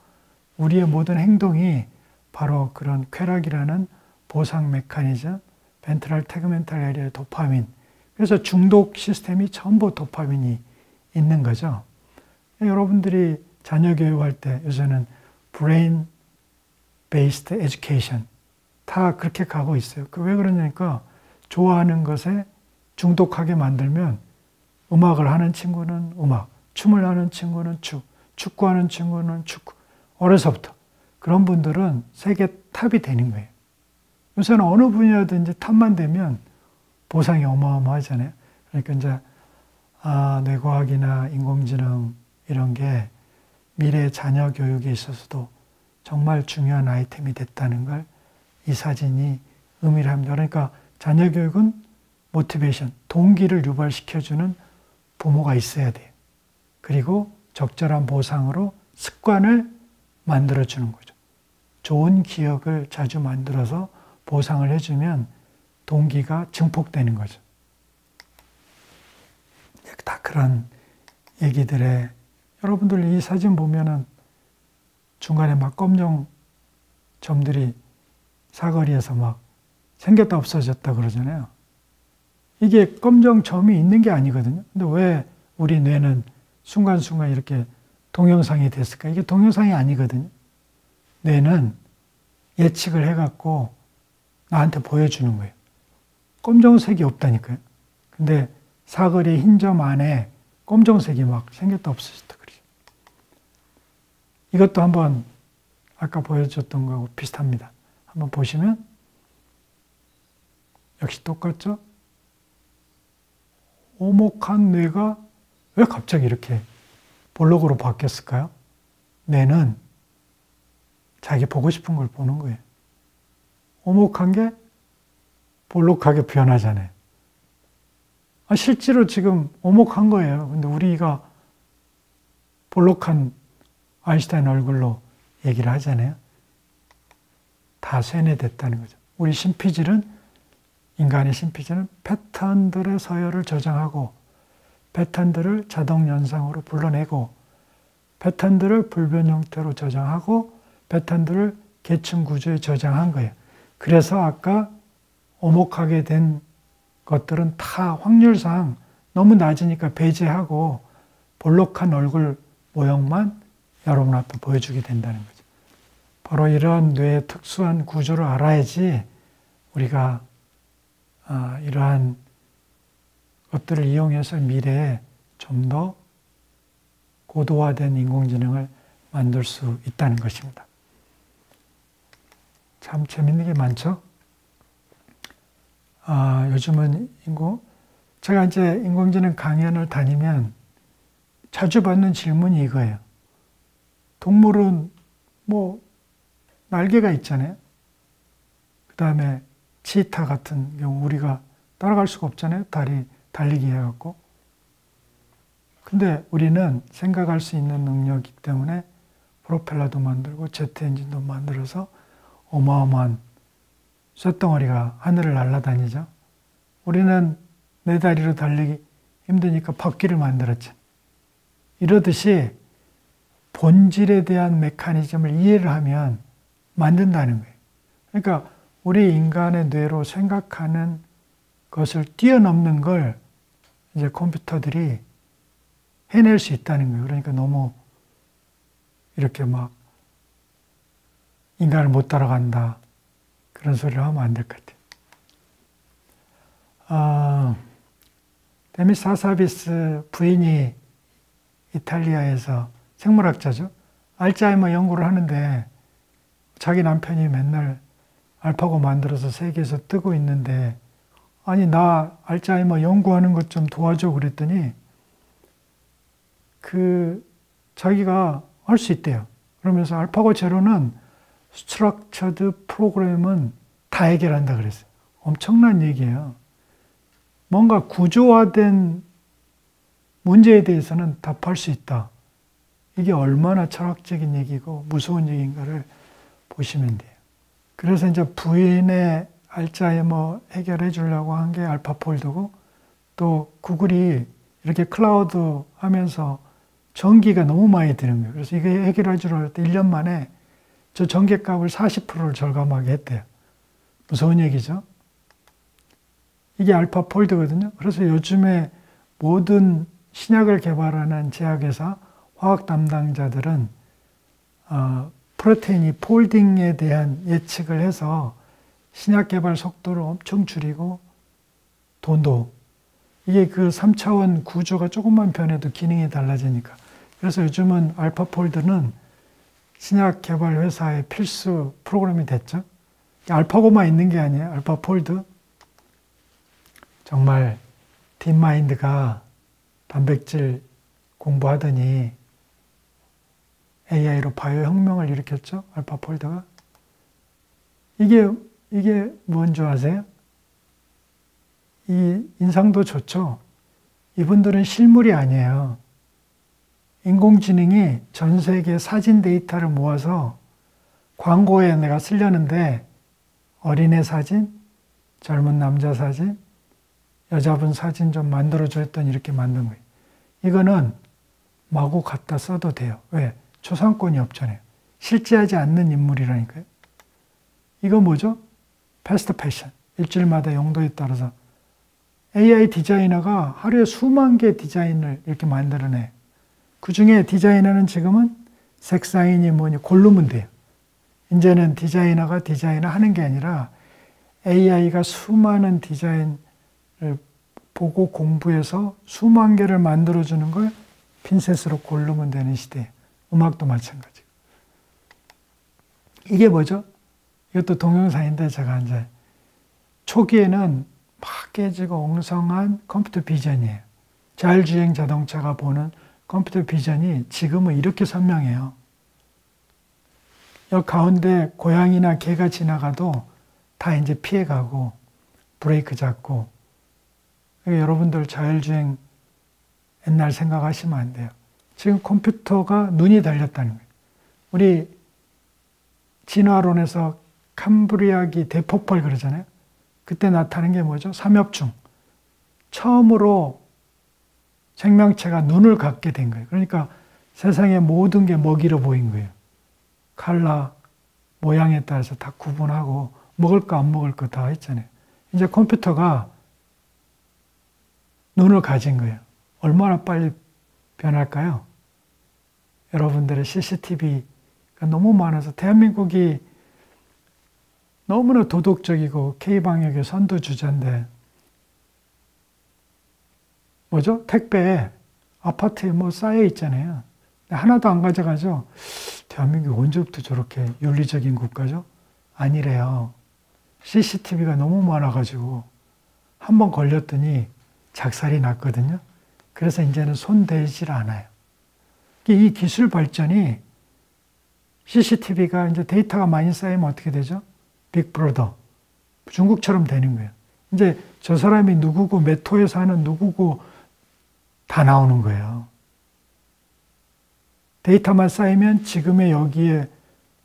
우리의 모든 행동이 바로 그런 쾌락이라는 보상 메커니즘, 벤트럴 태그멘탈 에리아 도파민. 그래서 중독 시스템이 전부 도파민이 있는 거죠. 여러분들이 자녀 교육할 때 요새는 브레인 베이스드 에듀케이션 다 그렇게 가고 있어요. 왜 그러냐니까 좋아하는 것에 중독하게 만들면 음악을 하는 친구는 음악, 춤을 하는 친구는 춤, 축구하는 친구는 축구. 어려서부터 그런 분들은 세계 탑이 되는 거예요. 요새는 어느 분야든지 탑만 되면 보상이 어마어마하잖아요. 그러니까 이제 뇌과학이나 인공지능 이런 게 미래 자녀 교육에 있어서도 정말 중요한 아이템이 됐다는 걸 이 사진이 의미를 합니다. 그러니까 자녀 교육은 모티베이션, 동기를 유발시켜주는 부모가 있어야 돼요. 그리고 적절한 보상으로 습관을 만들어주는 거죠. 좋은 기억을 자주 만들어서 보상을 해주면 동기가 증폭되는 거죠. 다 그런 얘기들에 여러분들 이 사진 보면은 중간에 막 검정 점들이 사거리에서 막 생겼다 없어졌다 그러잖아요. 이게 검정 점이 있는 게 아니거든요. 근데 왜 우리 뇌는 순간순간 이렇게 동영상이 됐을까? 이게 동영상이 아니거든요. 뇌는 예측을 해갖고 나한테 보여주는 거예요. 검정색이 없다니까요. 근데 사거리 흰 점 안에 검정색이 막 생겼다 없어졌다 그러죠. 이것도 한번 아까 보여줬던 거하고 비슷합니다. 한번 보시면 역시 똑같죠? 오목한 뇌가 왜 갑자기 이렇게 볼록으로 바뀌었을까요? 뇌는 자기 보고 싶은 걸 보는 거예요. 오목한 게 볼록하게 변하잖아요. 실제로 지금 오목한 거예요. 근데 우리가 볼록한 아인슈타인 얼굴로 얘기를 하잖아요. 다 쇠뇌됐다는 거죠. 우리 심피질은, 인간의 심피질은 패턴들의 서열을 저장하고 패턴들을 자동 연상으로 불러내고 패턴들을 불변 형태로 저장하고 패턴들을 계층 구조에 저장한 거예요. 그래서 아까 오목하게 된 것들은 다 확률상 너무 낮으니까 배제하고 볼록한 얼굴 모형만 여러분 앞에 보여주게 된다는 거죠. 바로 이러한 뇌의 특수한 구조를 알아야지 우리가 이러한 것들을 이용해서 미래에 좀 더 고도화된 인공지능을 만들 수 있다는 것입니다. 참 재밌는 게 많죠? 요즘은 제가 이제 인공지능 강연을 다니면 자주 받는 질문이 이거예요. 동물은 뭐 날개가 있잖아요. 그 다음에 치타 같은 경우 우리가 따라갈 수가 없잖아요. 다리 달리기 해갖고. 근데 우리는 생각할 수 있는 능력이기 때문에 프로펠러도 만들고 제트 엔진도 만들어서 어마어마한 쇳덩어리가 하늘을 날아다니죠. 우리는 네 다리로 달리기 힘드니까 바퀴를 만들었죠. 이러듯이 본질에 대한 메커니즘을 이해를 하면 만든다는 거예요. 그러니까 우리 인간의 뇌로 생각하는 것을 뛰어넘는 걸 이제 컴퓨터들이 해낼 수 있다는 거예요. 그러니까 너무 이렇게 막 인간을 못 따라간다 그런 소리를 하면 안 될 것 같아요. 데미스 하사비스 부인이 이탈리아에서 생물학자죠. 알츠하이머 연구를 하는데 자기 남편이 맨날 알파고 만들어서 세계에서 뜨고 있는데 아니 나 알츠하이머 연구하는 것 좀 도와줘 그랬더니 자기가 할 수 있대요. 그러면서 알파고 제로는 스트럭처드 프로그램은 다 해결한다 그랬어요. 엄청난 얘기예요. 뭔가 구조화된 문제에 대해서는 답할 수 있다. 이게 얼마나 철학적인 얘기고 무서운 얘기인가를 보시면 돼요. 그래서 이제 부인의 알츠하이머 해결해 주려고 한 게 알파폴드고, 또 구글이 이렇게 클라우드 하면서 전기가 너무 많이 드는 거예요. 그래서 이게 해결해 주려고 할 때 1년 만에 저 전기값을 40%를 절감하게 했대요. 무서운 얘기죠. 이게 알파폴드거든요. 그래서 요즘에 모든 신약을 개발하는 제약회사, 화학 담당자들은 프로테인이 폴딩에 대한 예측을 해서 신약 개발 속도를 엄청 줄이고 돈도, 이게 그 3차원 구조가 조금만 변해도 기능이 달라지니까. 그래서 요즘은 알파폴드는 신약 개발 회사의 필수 프로그램이 됐죠. 알파고만 있는 게 아니에요. 알파폴드. 정말 딥마인드가 단백질 공부하더니 AI로 바이오 혁명을 일으켰죠. 알파폴드가. 이게 뭔지 아세요? 이 인상도 좋죠. 이분들은 실물이 아니에요. 인공지능이 전 세계 사진 데이터를 모아서 광고에 내가 쓰려는데 어린애 사진, 젊은 남자 사진, 여자분 사진 좀 만들어줘 했더니 이렇게 만든 거예요. 이거는 마구 갖다 써도 돼요. 왜? 초상권이 없잖아요. 실제하지 않는 인물이라니까요. 이거 뭐죠? 패스트 패션. 일주일마다 용도에 따라서 AI 디자이너가 하루에 수만 개 디자인을 이렇게 만들어내요. 그 중에 디자이너는 지금은 색사인이 뭐니 고르면 돼요. 이제는 디자이너가 디자이너 하는 게 아니라 AI가 수많은 디자인을 보고 공부해서 수만 개를 만들어주는 걸 핀셋으로 고르면 되는 시대예요. 음악도 마찬가지고. 이게 뭐죠? 이것도 동영상인데 제가 이제 초기에는 막 깨지고 엉성한 컴퓨터 비전이에요. 자율주행 자동차가 보는 컴퓨터 비전이 지금은 이렇게 선명해요. 여기 가운데 고양이나 개가 지나가도 다 이제 피해가고 브레이크 잡고. 여러분들 자율주행 옛날 생각하시면 안 돼요. 지금 컴퓨터가 눈이 달렸다는 거예요. 우리 진화론에서 캄브리아기 대폭발 그러잖아요. 그때 나타난 게 뭐죠? 삼엽충. 처음으로 생명체가 눈을 갖게 된 거예요. 그러니까 세상의 모든 게 먹이로 보인 거예요. 칼라, 모양에 따라서 다 구분하고 먹을 거 안 먹을 거 다 했잖아요. 이제 컴퓨터가 눈을 가진 거예요. 얼마나 빨리 변할까요? 여러분들의 CCTV가 너무 많아서 대한민국이 너무나 도덕적이고 K방역의 선두주자인데 뭐죠? 택배에 아파트에 뭐 쌓여 있잖아요. 하나도 안 가져가죠. 대한민국이 언제부터 저렇게 윤리적인 국가죠? 아니래요. CCTV가 너무 많아가지고 한번 걸렸더니 작살이 났거든요. 그래서 이제는 손 대질 않아요. 이 기술 발전이 CCTV가 이제 데이터가 많이 쌓이면 어떻게 되죠? 빅브라더. 중국처럼 되는 거예요. 이제 저 사람이 누구고 몇 호에 사는 누구고 다 나오는 거예요. 데이터만 쌓이면 지금의 여기에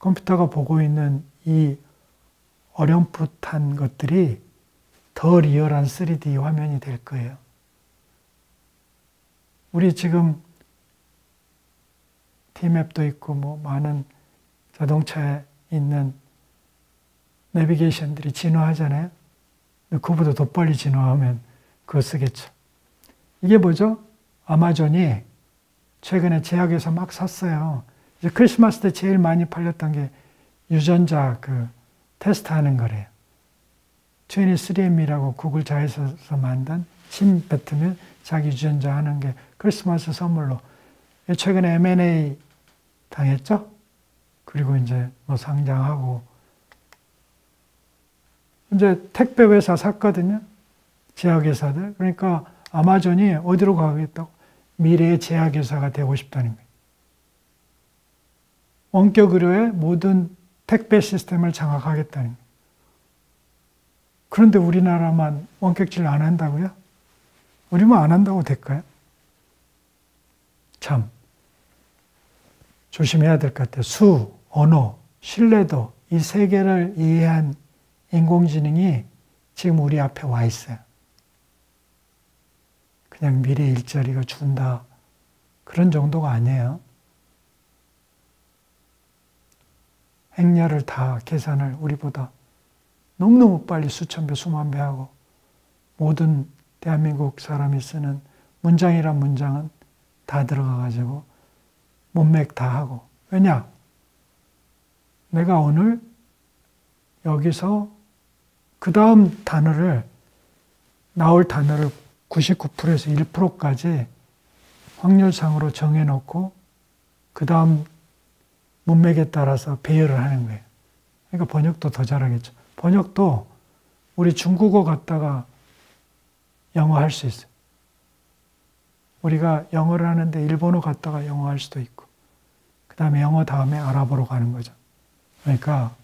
컴퓨터가 보고 있는 이 어렴풋한 것들이 더 리얼한 3D 화면이 될 거예요. 우리 지금 T맵도 있고 뭐 많은 자동차에 있는 내비게이션들이 진화하잖아요. 그거보다 더 빨리 진화하면 그거 쓰겠죠. 이게 뭐죠? 아마존이 최근에 제약에서 막 샀어요. 이제 크리스마스 때 제일 많이 팔렸던 게 유전자 그 테스트하는 거래요. 23andMe라고 구글 자회사에서 만든 침 뱉으면 자기 유전자 하는 게 크리스마스 선물로. 최근에 M&A 당했죠? 그리고 이제 뭐 상장하고. 이제 택배 회사 샀거든요. 제약회사들. 그러니까 아마존이 어디로 가겠다고? 미래의 제약회사가 되고 싶다는 거예요. 원격 의료의 모든 택배 시스템을 장악하겠다는 거예요. 그런데 우리나라만 원격질 안 한다고요? 우리만 안 한다고 될까요? 참. 조심해야 될 것 같아요. 수, 언어, 신뢰도 이 세 개를 이해한 인공지능이 지금 우리 앞에 와 있어요. 그냥 미래 일자리가 준다 그런 정도가 아니에요. 행렬을 다 계산을 우리보다 너무너무 빨리 수천 배, 수만 배 하고 모든 대한민국 사람이 쓰는 문장이란 문장은 다 들어가가지고 문맥 다 하고. 왜냐? 내가 오늘 여기서 그 다음 단어를 나올 단어를 99%에서 1%까지 확률상으로 정해놓고 그 다음 문맥에 따라서 배열을 하는 거예요. 그러니까 번역도 더 잘하겠죠. 번역도 우리 중국어 갖다가 영어 할 수 있어요. 우리가 영어를 하는데 일본어 갖다가 영어 할 수도 있고 그 다음에 영어 다음에 아랍어로 가는 거죠. 그러니까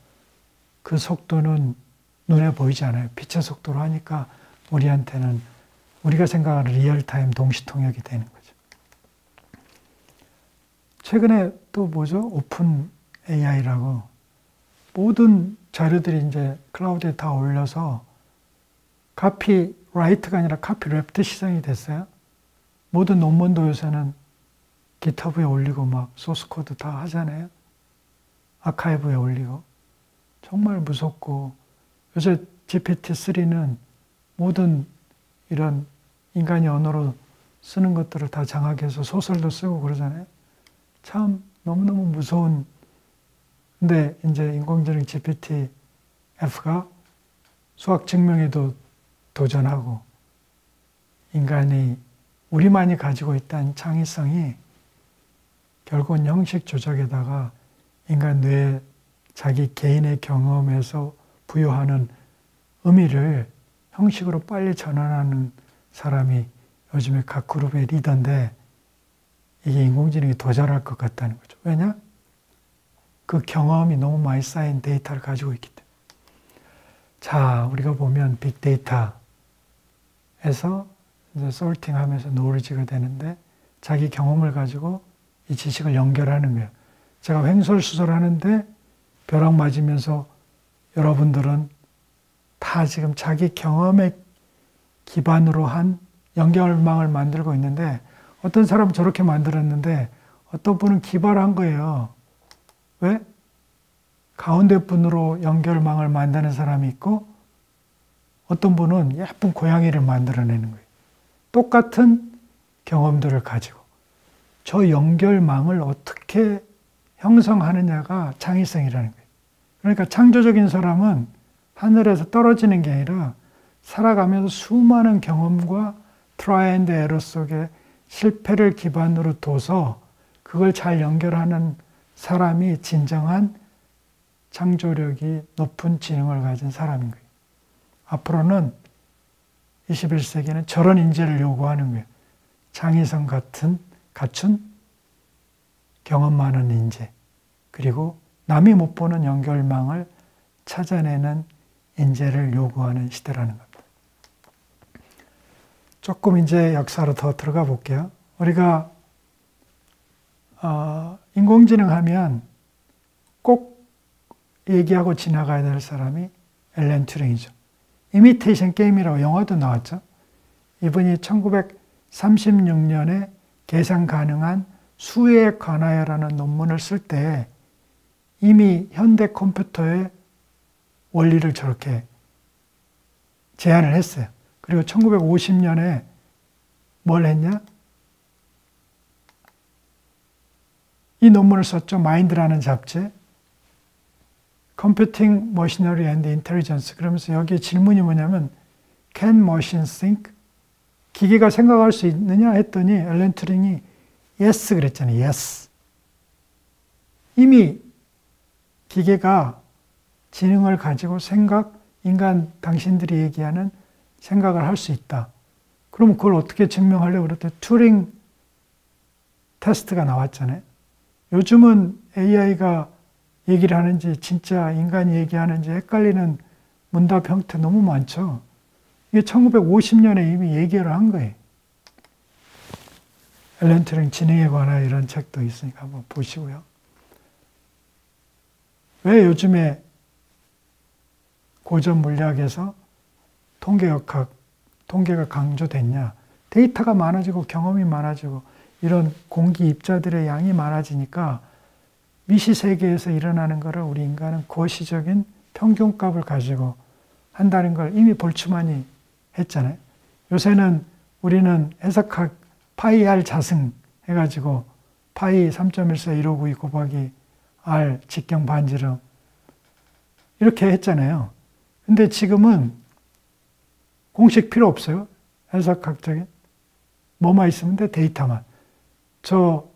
그 속도는 눈에 보이지 않아요. 빛의 속도로 하니까 우리한테는 우리가 생각하는 리얼타임 동시통역이 되는 거죠. 최근에 또 뭐죠? 오픈 AI라고 모든 자료들이 이제 클라우드에 다 올려서 카피라이트가 아니라 카피랩트 시장이 됐어요. 모든 논문도 요새는 깃허브에 올리고 막 소스코드 다 하잖아요. 아카이브에 올리고. 정말 무섭고 요새 GPT-3는 모든 이런 인간이 언어로 쓰는 것들을 다 장악해서 소설도 쓰고 그러잖아요. 참 너무너무 무서운. 근데 이제 인공지능 GPT-F가 수학 증명에도 도전하고 인간이 우리만이 가지고 있다는 창의성이 결국은 형식 조작에다가 인간 뇌에 자기 개인의 경험에서 부여하는 의미를 형식으로 빨리 전환하는 사람이 요즘에 각 그룹의 리더인데 이게 인공지능이 더 잘할 것 같다는 거죠. 왜냐? 그 경험이 너무 많이 쌓인 데이터를 가지고 있기 때문에. 자, 우리가 보면 빅데이터에서 이제 솔팅하면서 노리지가 되는데 자기 경험을 가지고 이 지식을 연결하는 거예요. 제가 횡설수설하는데 벼락 맞으면서 여러분들은 다 지금 자기 경험에 기반으로 한 연결망을 만들고 있는데 어떤 사람은 저렇게 만들었는데 어떤 분은 기발한 거예요. 왜? 가운데 분으로 연결망을 만드는 사람이 있고 어떤 분은 예쁜 고양이를 만들어내는 거예요. 똑같은 경험들을 가지고 저 연결망을 어떻게 형성하느냐가 창의성이라는 거예요. 그러니까 창조적인 사람은 하늘에서 떨어지는 게 아니라 살아가면서 수많은 경험과 트라이 앤드 에러 속에 실패를 기반으로 둬서 그걸 잘 연결하는 사람이 진정한 창조력이 높은 지능을 가진 사람인 거예요. 앞으로는 21세기는 저런 인재를 요구하는 거예요. 창의성 갖춘 경험 많은 인재, 그리고 남이 못 보는 연결망을 찾아내는 인재를 요구하는 시대라는 겁니다. 조금 이제 역사로 더 들어가 볼게요. 우리가 인공지능 하면 꼭 얘기하고 지나가야 될 사람이 앨런 튜링이죠. 이미테이션 게임이라고 영화도 나왔죠. 이분이 1936년에 계산 가능한 수에 관하여라는 논문을 쓸 때 이미 현대 컴퓨터의 원리를 저렇게 제안을 했어요. 그리고 1950년에 뭘 했냐? 이 논문을 썼죠. 마인드라는 잡지에. Computing Machinery and Intelligence. 그러면서 여기 질문이 뭐냐면 Can machines think? 기계가 생각할 수 있느냐 했더니 앨런 튜링이 Yes 그랬잖아요. Yes. 이미 기계가 지능을 가지고 당신들이 얘기하는 생각을 할 수 있다. 그럼 그걸 어떻게 증명하려고 그랬더니 튜링 테스트가 나왔잖아요. 요즘은 AI가 얘기를 하는지 진짜 인간이 얘기하는지 헷갈리는 문답 형태 너무 많죠. 이게 1950년에 이미 얘기를 한 거예요. 앨런 튜링 지능에 관한 이런 책도 있으니까 한번 보시고요. 왜 요즘에 고전 물리학에서 통계가 강조됐냐? 데이터가 많아지고 경험이 많아지고 이런 공기 입자들의 양이 많아지니까 미시 세계에서 일어나는 것을 우리 인간은 거시적인 평균값을 가지고 한다는 걸 이미 볼츠만이 했잖아요. 요새는 우리는 해석학 파이 R 자승 해가지고 파이 3.141592 곱하기 R 직경 반지름 이렇게 했잖아요. 근데 지금은 공식 필요 없어요. 해석학적인 뭐만 있으면 돼, 데이터만. 저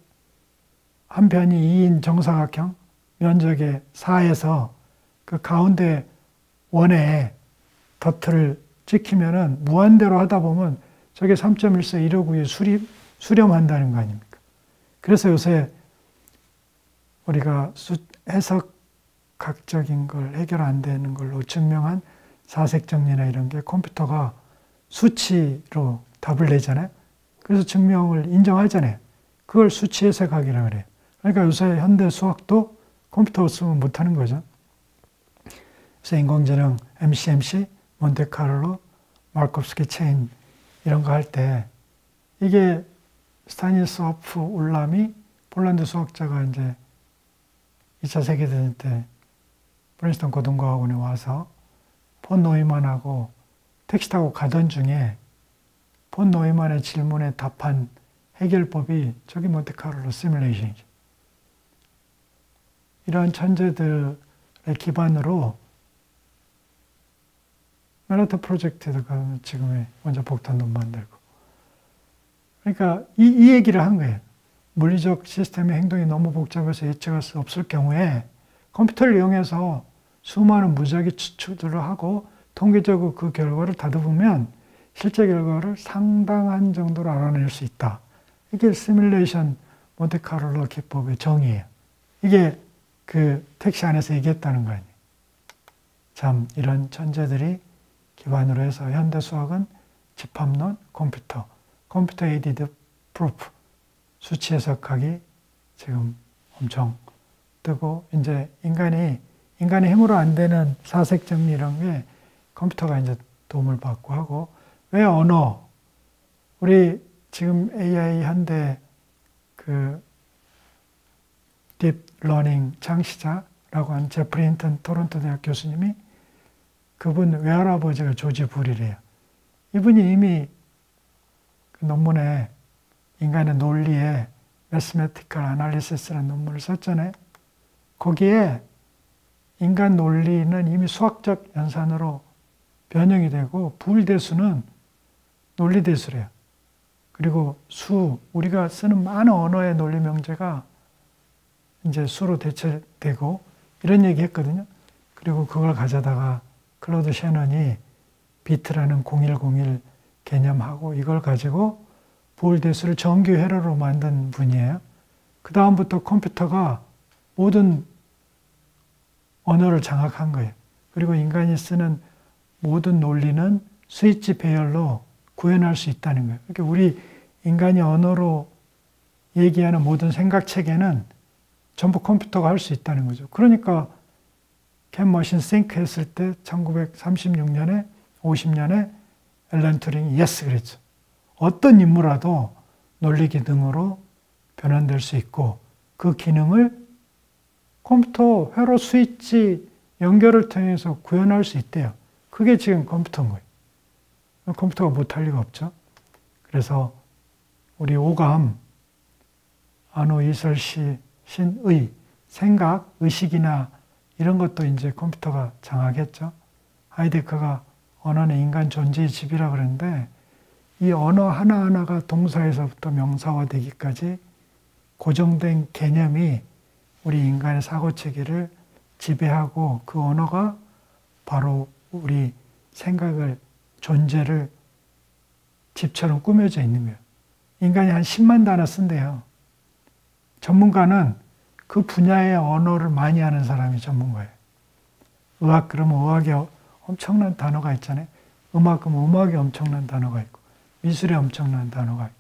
한 편이 2인 정사각형 면적의 4에서 그 가운데 원에 덧을 찍히면은 무한대로 하다 보면 저게 3.141592 수렴한다는 거 아닙니까? 그래서 요새 우리가 해석학적인 걸 해결 안 되는 걸로 증명한 사색정리나 이런 게 컴퓨터가 수치로 답을 내잖아요. 그래서 증명을 인정하잖아요. 그걸 수치 해석학이라고 그래요. 그러니까 요새 현대 수학도 컴퓨터 없으면 못하는 거죠. 그래서 인공지능, MCMC, 몬테카를로, 마르코프스키 체인 이런 거 할 때 이게 스타니스와프 울람이 폴란드 수학자가 이제 2차 세계대전 때 프린스턴 고등과학원에 와서 폰 노이만하고 택시 타고 가던 중에 폰 노이만의 질문에 답한 해결법이 저기 몬테카를로 시뮬레이션이죠. 이러한 천재들의 기반으로 맨하탄 프로젝트에다가 지금의 원자 폭탄도 만들고. 그러니까 이 얘기를 한 거예요. 물리적 시스템의 행동이 너무 복잡해서 예측할 수 없을 경우에 컴퓨터를 이용해서 수많은 무작위 추출들을 하고 통계적으로 그 결과를 다듬으면 실제 결과를 상당한 정도로 알아낼 수 있다. 이게 시뮬레이션 몬테카를로 기법의 정의예요. 이게 그 택시 안에서 얘기했다는 거 아니에요. 참 이런 천재들이 기반으로 해서 현대 수학은 집합론, 컴퓨터 에이디드 프루프, 수치 해석학이 지금 엄청 뜨고 이제 인간의 힘으로 안 되는 사색 정리 이런 게 컴퓨터가 이제 도움을 받고 하고 왜 언어? 우리 지금 AI 현대 그 딥러닝 창시자라고 한 제프리 힌턴 토론토 대학 교수님이 그분 외할아버지가 조지 불이래요. 이분이 이미 그 논문에 인간의 논리에 매스메티컬 아날리시스라는 논문을 썼잖아요. 거기에 인간 논리는 이미 수학적 연산으로 변형이 되고 부울대수는 논리대수래요. 그리고 우리가 쓰는 많은 언어의 논리 명제가 이제 수로 대체되고 이런 얘기 했거든요. 그리고 그걸 가져다가 클로드 셰넌이 비트라는 0101 개념하고 이걸 가지고 부울대수를 정규 회로로 만든 분이에요. 그 다음부터 컴퓨터가 모든 언어를 장악한 거예요. 그리고 인간이 쓰는 모든 논리는 스위치 배열로 구현할 수 있다는 거예요. 그러니까 우리 인간이 언어로 얘기하는 모든 생각체계는 전부 컴퓨터가 할 수 있다는 거죠. 그러니까 Can Machine Think 했을 때 1936년에 50년에 앨런 튜링이 yes 그랬죠. 어떤 인물라도 논리 기능으로 변환될 수 있고 그 기능을 컴퓨터 회로 스위치 연결을 통해서 구현할 수 있대요. 그게 지금 컴퓨터인 거예요. 컴퓨터가 못할 리가 없죠. 그래서 우리 오감, 안호, 이설, 시, 신의, 생각, 의식이나 이런 것도 이제 컴퓨터가 장악했죠. 하이데커가 언어는 인간 존재의 집이라 그러는데 이 언어 하나하나가 동사에서부터 명사화되기까지 고정된 개념이 우리 인간의 사고체계를 지배하고 그 언어가 바로 우리 생각을, 존재를 집처럼 꾸며져 있는 거예요. 인간이 한 10만 단어 쓴대요. 전문가는 그 분야의 언어를 많이 하는 사람이 전문가예요. 의학 그러면 의학에 엄청난 단어가 있잖아요. 음악 그러면 음악에 엄청난 단어가 있고 미술에 엄청난 단어가 있고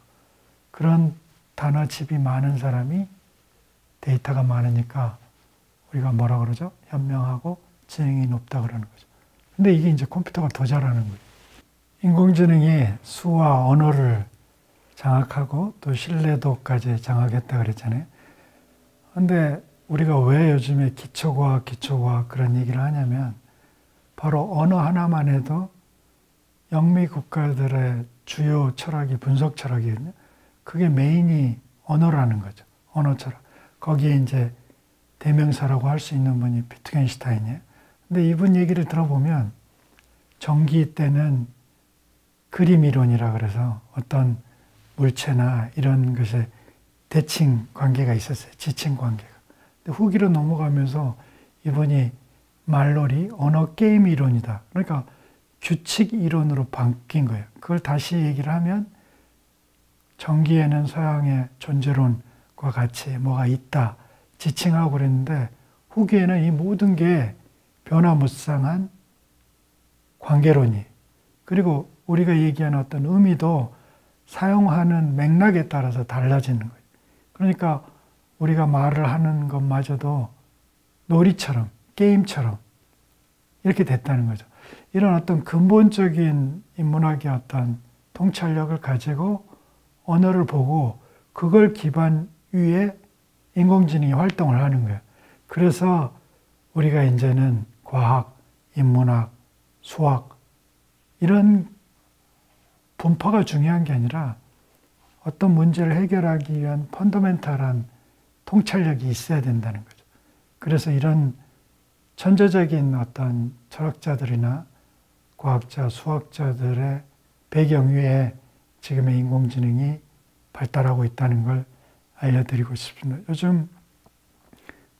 그런 단어집이 많은 사람이 데이터가 많으니까 우리가 뭐라 그러죠? 현명하고 지능이 높다 그러는 거죠. 근데 이게 이제 컴퓨터가 더 잘하는 거예요. 인공지능이 수와 언어를 장악하고 또 신뢰도까지 장악했다 그랬잖아요. 근데 우리가 왜 요즘에 기초과학 그런 얘기를 하냐면 바로 언어 하나만 해도 영미 국가들의 주요 철학이 분석 철학이거든요. 그게 메인이 언어라는 거죠. 언어 철학. 거기에 이제 대명사라고 할 수 있는 분이 비트겐슈타인이에요. 근데 이분 얘기를 들어보면 전기 때는 그림 이론이라 그래서 어떤 물체나 이런 것에 대칭 관계가 있었어요. 지칭 관계가. 근데 후기로 넘어가면서 이분이 말놀이, 언어 게임 이론이다. 그러니까 규칙 이론으로 바뀐 거예요. 그걸 다시 얘기를 하면 전기에는 서양의 존재론과 같이 뭐가 있다. 지칭하고 그랬는데 후기에는 이 모든 게 변화무쌍한 관계론이 그리고 우리가 얘기하는 어떤 의미도 사용하는 맥락에 따라서 달라지는 거예요. 그러니까 우리가 말을 하는 것마저도 놀이처럼 게임처럼 이렇게 됐다는 거죠. 이런 어떤 근본적인 인문학의 어떤 통찰력을 가지고 언어를 보고 그걸 기반 위에 인공지능이 활동을 하는 거예요. 그래서 우리가 이제는 과학, 인문학, 수학 이런 분파가 중요한 게 아니라 어떤 문제를 해결하기 위한 펀더멘탈한 통찰력이 있어야 된다는 거죠. 그래서 이런 천재적인 어떤 철학자들이나 과학자, 수학자들의 배경 위에 지금의 인공지능이 발달하고 있다는 걸 알려드리고 싶습니다. 요즘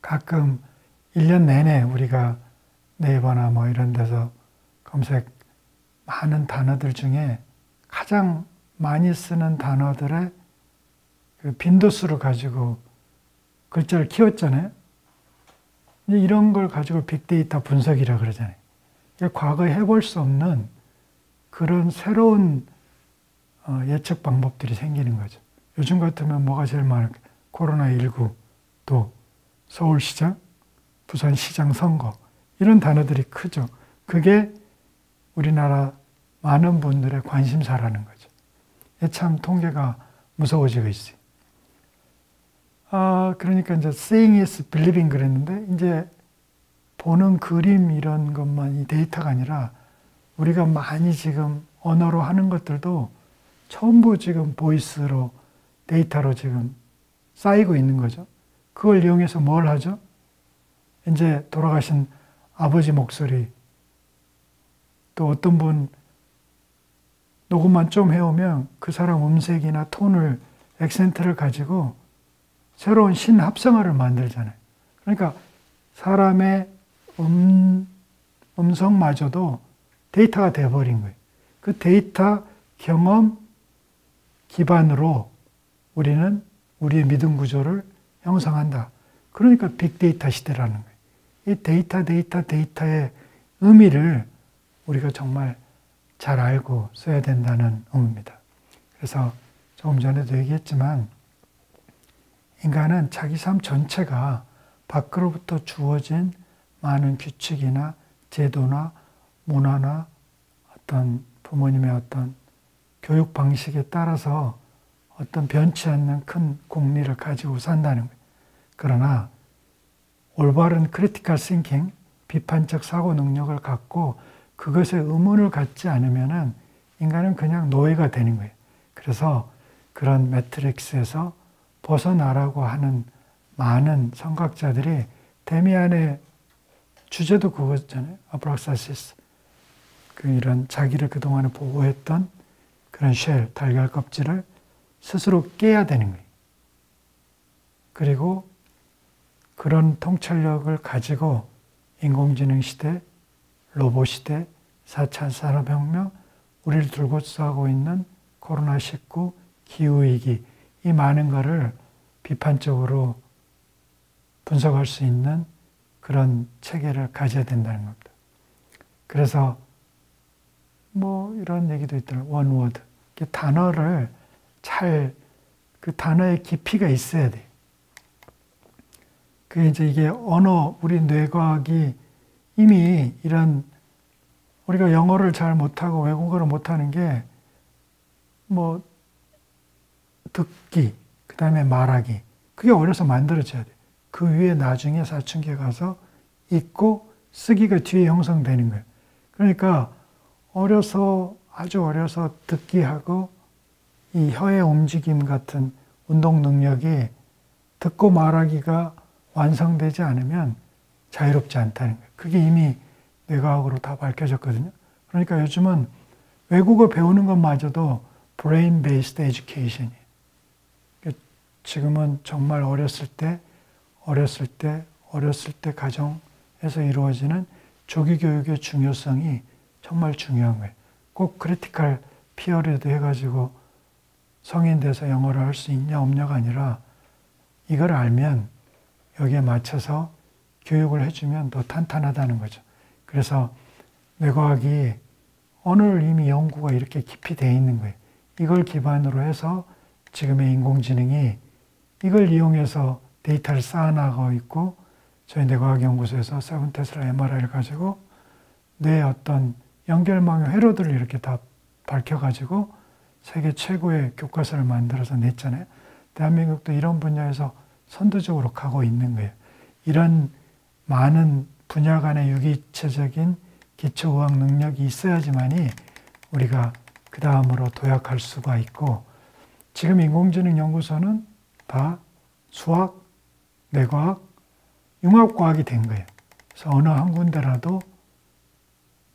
가끔 1년 내내 우리가 네이버나 뭐 이런 데서 검색 많은 단어들 중에 가장 많이 쓰는 단어들의 그 빈도수를 가지고 글자를 키웠잖아요. 이런 걸 가지고 빅데이터 분석이라 그러잖아요. 과거에 해볼 수 없는 그런 새로운 예측 방법들이 생기는 거죠. 요즘 같으면 뭐가 제일 많을까? 코로나19, 또 서울시장, 부산시장 선거 이런 단어들이 크죠. 그게 우리나라 많은 분들의 관심사라는 거죠. 참 통계가 무서워지고 있어요. 그러니까 이제 seeing is believing 그랬는데 이제 보는 그림 이런 것만 이 데이터가 아니라 우리가 많이 지금 언어로 하는 것들도 전부 지금 보이스로 데이터로 지금 쌓이고 있는 거죠. 그걸 이용해서 뭘 하죠? 이제 돌아가신 아버지 목소리 또 어떤 분 녹음만 좀 해오면 그 사람 음색이나 톤을 액센트를 가지고 새로운 신합성어를 만들잖아요. 그러니까 사람의 음성마저도 데이터가 돼버린 거예요. 그 데이터 경험 기반으로 우리는 우리의 믿음 구조를 형성한다. 그러니까 빅데이터 시대라는 거예요. 이 데이터의 의미를 우리가 정말 잘 알고 써야 된다는 의미입니다. 그래서 조금 전에도 얘기했지만 인간은 자기 삶 전체가 밖으로부터 주어진 많은 규칙이나 제도나 문화나 어떤 부모님의 어떤 교육 방식에 따라서 어떤 변치 않는 큰 공리를 가지고 산다는 거예요. 그러나 올바른 크리티컬 싱킹, 비판적 사고 능력을 갖고 그것에 의문을 갖지 않으면은 인간은 그냥 노예가 되는 거예요. 그래서 그런 매트릭스에서 벗어나라고 하는 많은 선각자들이 데미안의 주제도 그거잖아요. 아브락사시스. 이런 자기를 그동안에 보호했던 그런 쉘, 달걀 껍질을 스스로 깨야 되는 거예요. 그리고 그런 통찰력을 가지고 인공지능 시대, 로봇 시대, 4차 산업혁명, 우리를 둘러싸고 있는 코로나19, 기후위기, 이 많은 것을 비판적으로 분석할 수 있는 그런 체계를 가져야 된다는 겁니다. 그래서 뭐 이런 얘기도 있더라고요. 원워드. 단어를 잘, 그 단어의 깊이가 있어야 돼요. 그게 이제 이게 언어, 우리 뇌과학이 이미 이런 우리가 영어를 잘 못하고 외국어를 못하는 게 뭐 듣기, 그 다음에 말하기, 그게 어려서 만들어져야 돼. 그 위에 나중에 사춘기에 가서 읽고 쓰기가 뒤에 형성되는 거예요. 그러니까 아주 어려서 듣기 하고 이 혀의 움직임 같은 운동 능력이 듣고 말하기가 완성되지 않으면 자유롭지 않다는 거예요. 그게 이미 뇌과학으로 다 밝혀졌거든요. 그러니까 요즘은 외국어 배우는 것마저도 brain-based education이에요. 지금은 정말 어렸을 때 가정에서 이루어지는 조기 교육의 중요성이 정말 중요한 거예요. 꼭 크리티컬 피어리드 해가지고 성인 돼서 영어를 할 수 있냐 없냐가 아니라 이걸 알면 여기에 맞춰서 교육을 해주면 더 탄탄하다는 거죠. 그래서 뇌과학이 오늘 이미 연구가 이렇게 깊이 되어 있는 거예요. 이걸 기반으로 해서 지금의 인공지능이 이걸 이용해서 데이터를 쌓아나가고 있고, 저희 뇌과학연구소에서 세븐테슬라 MRI를 가지고 뇌의 어떤 연결망의 회로들을 이렇게 다 밝혀가지고 세계 최고의 교과서를 만들어서 냈잖아요. 대한민국도 이런 분야에서 선두적으로 가고 있는 거예요. 이런 많은 분야 간의 유기체적인 기초의학 능력이 있어야지만이 우리가 그 다음으로 도약할 수가 있고, 지금 인공지능 연구소는 다 수학, 뇌과학, 융합과학이 된 거예요. 그래서 어느 한 군데라도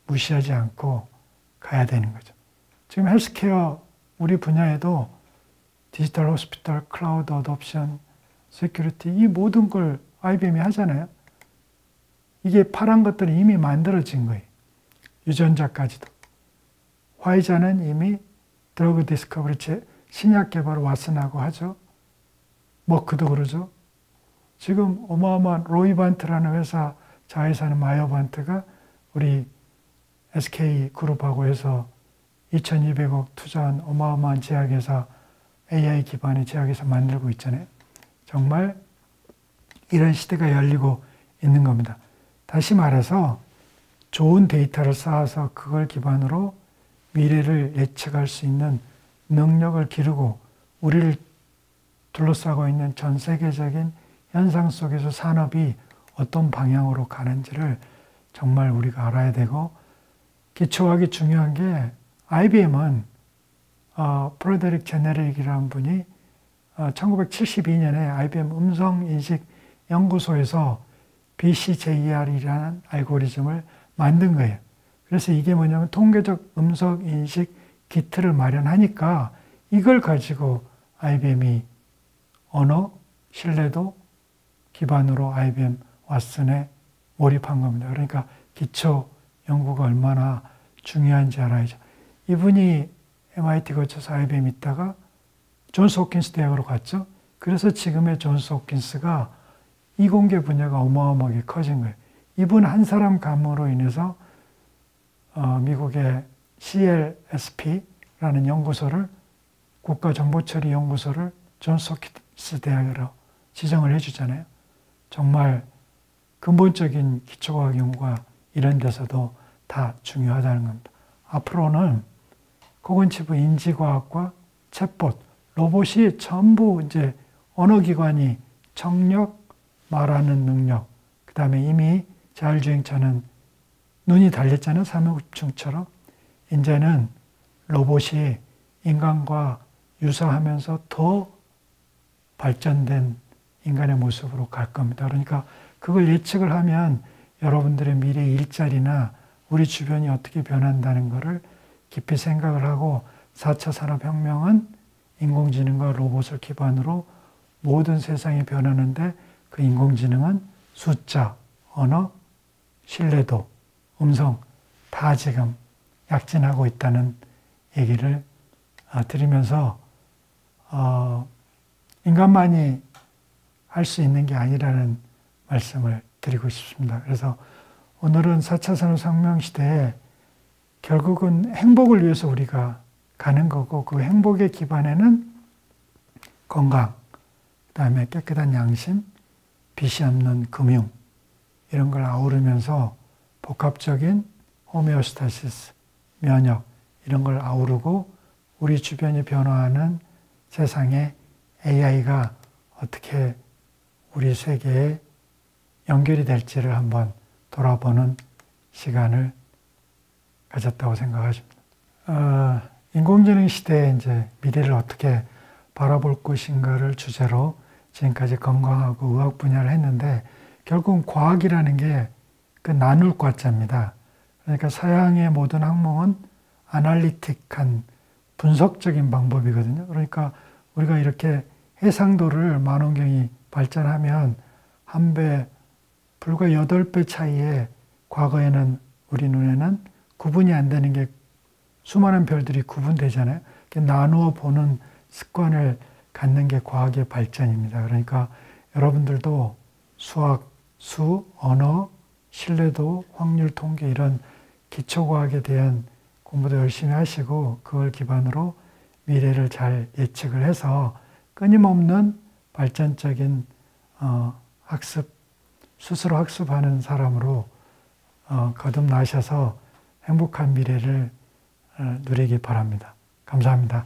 무시하지 않고 가야 되는 거죠. 지금 헬스케어 우리 분야에도 디지털 호스피탈, 클라우드 어뎨션, 세큐리티 이 모든 걸 IBM이 하잖아요. 이게 파란 것들이 이미 만들어진 거예요. 유전자까지도. 화이자는 이미 드러그 디스커버리 신약 개발 왓슨하고 하죠. 머크도 그러죠. 지금 어마어마한 로이반트라는 회사 자회사는 마이어반트가 우리 SK그룹하고 해서 2200억 투자한 어마어마한 제약회사, AI 기반의 제약회사 만들고 있잖아요. 정말 이런 시대가 열리고 있는 겁니다. 다시 말해서 좋은 데이터를 쌓아서 그걸 기반으로 미래를 예측할 수 있는 능력을 기르고 우리를 둘러싸고 있는 전 세계적인 현상 속에서 산업이 어떤 방향으로 가는지를 정말 우리가 알아야 되고, 기초학이 중요한 게 IBM은 프레데릭 제네릭이라는 분이 1972년에 IBM 음성인식 연구소에서 BCJR이라는 알고리즘을 만든 거예요. 그래서 이게 뭐냐면 통계적 음성인식 기틀을 마련하니까 이걸 가지고 IBM이 언어, 신뢰도 기반으로 IBM 왓슨에 몰입한 겁니다. 그러니까 기초 연구가 얼마나 중요한지 알아야죠. 이분이 MIT 거쳐서 IBM 있다가 존스 홉킨스 대학으로 갔죠. 그래서 지금의 존스 홉킨스가 이공계 분야가 어마어마하게 커진 거예요. 이분 한 사람 감으로 인해서 미국의 CLSP라는 연구소를, 국가정보처리연구소를 존스 홉킨스 대학으로 지정을 해주잖아요. 정말 근본적인 기초과학 연구가 이런 데서도 다 중요하다는 겁니다. 앞으로는 고건치부 인지과학과 챗봇, 로봇이 전부 이제 언어기관이 청력, 말하는 능력, 그 다음에 이미 자율주행차는 눈이 달렸잖아요. 삼형증처럼. 이제는 로봇이 인간과 유사하면서 더 발전된 인간의 모습으로 갈 겁니다. 그러니까 그걸 예측을 하면 여러분들의 미래 일자리나 우리 주변이 어떻게 변한다는 것을 깊이 생각을 하고, 4차 산업혁명은 인공지능과 로봇을 기반으로 모든 세상이 변하는데, 그 인공지능은 숫자, 언어, 신뢰도, 음성 다 지금 약진하고 있다는 얘기를 드리면서 인간만이 할 수 있는 게 아니라는 말씀을 드리고 싶습니다. 그래서 오늘은 4차 산업혁명 시대에 결국은 행복을 위해서 우리가 가는 거고, 그 행복의 기반에는 건강, 그 다음에 깨끗한 양심, 빚이 없는 금융 이런 걸 아우르면서 복합적인 호메오스타시스, 면역 이런 걸 아우르고 우리 주변이 변화하는 세상에 AI가 어떻게 우리 세계에 연결이 될지를 한번 돌아보는 시간을 가졌다고 생각하십니다. 인공지능 시대에 이제 미래를 어떻게 바라볼 것인가를 주제로 지금까지 건강하고 의학 분야를 했는데 결국은 과학이라는 게 그 나눌 과자입니다. 그러니까 서양의 모든 학문은 아날리틱한 분석적인 방법이거든요. 그러니까 우리가 이렇게 해상도를 만원경이 발전하면 한 배, 불과 8배 차이에 과거에는 우리 눈에는 구분이 안 되는 게 수많은 별들이 구분되잖아요. 나누어 보는 습관을 갖는 게 과학의 발전입니다. 그러니까 여러분들도 수학, 수, 언어, 신뢰도, 확률, 통계 이런 기초과학에 대한 공부도 열심히 하시고 그걸 기반으로 미래를 잘 예측을 해서 끊임없는 발전적인 학습, 스스로 학습하는 사람으로 거듭나셔서 행복한 미래를 누리기 바랍니다. 감사합니다.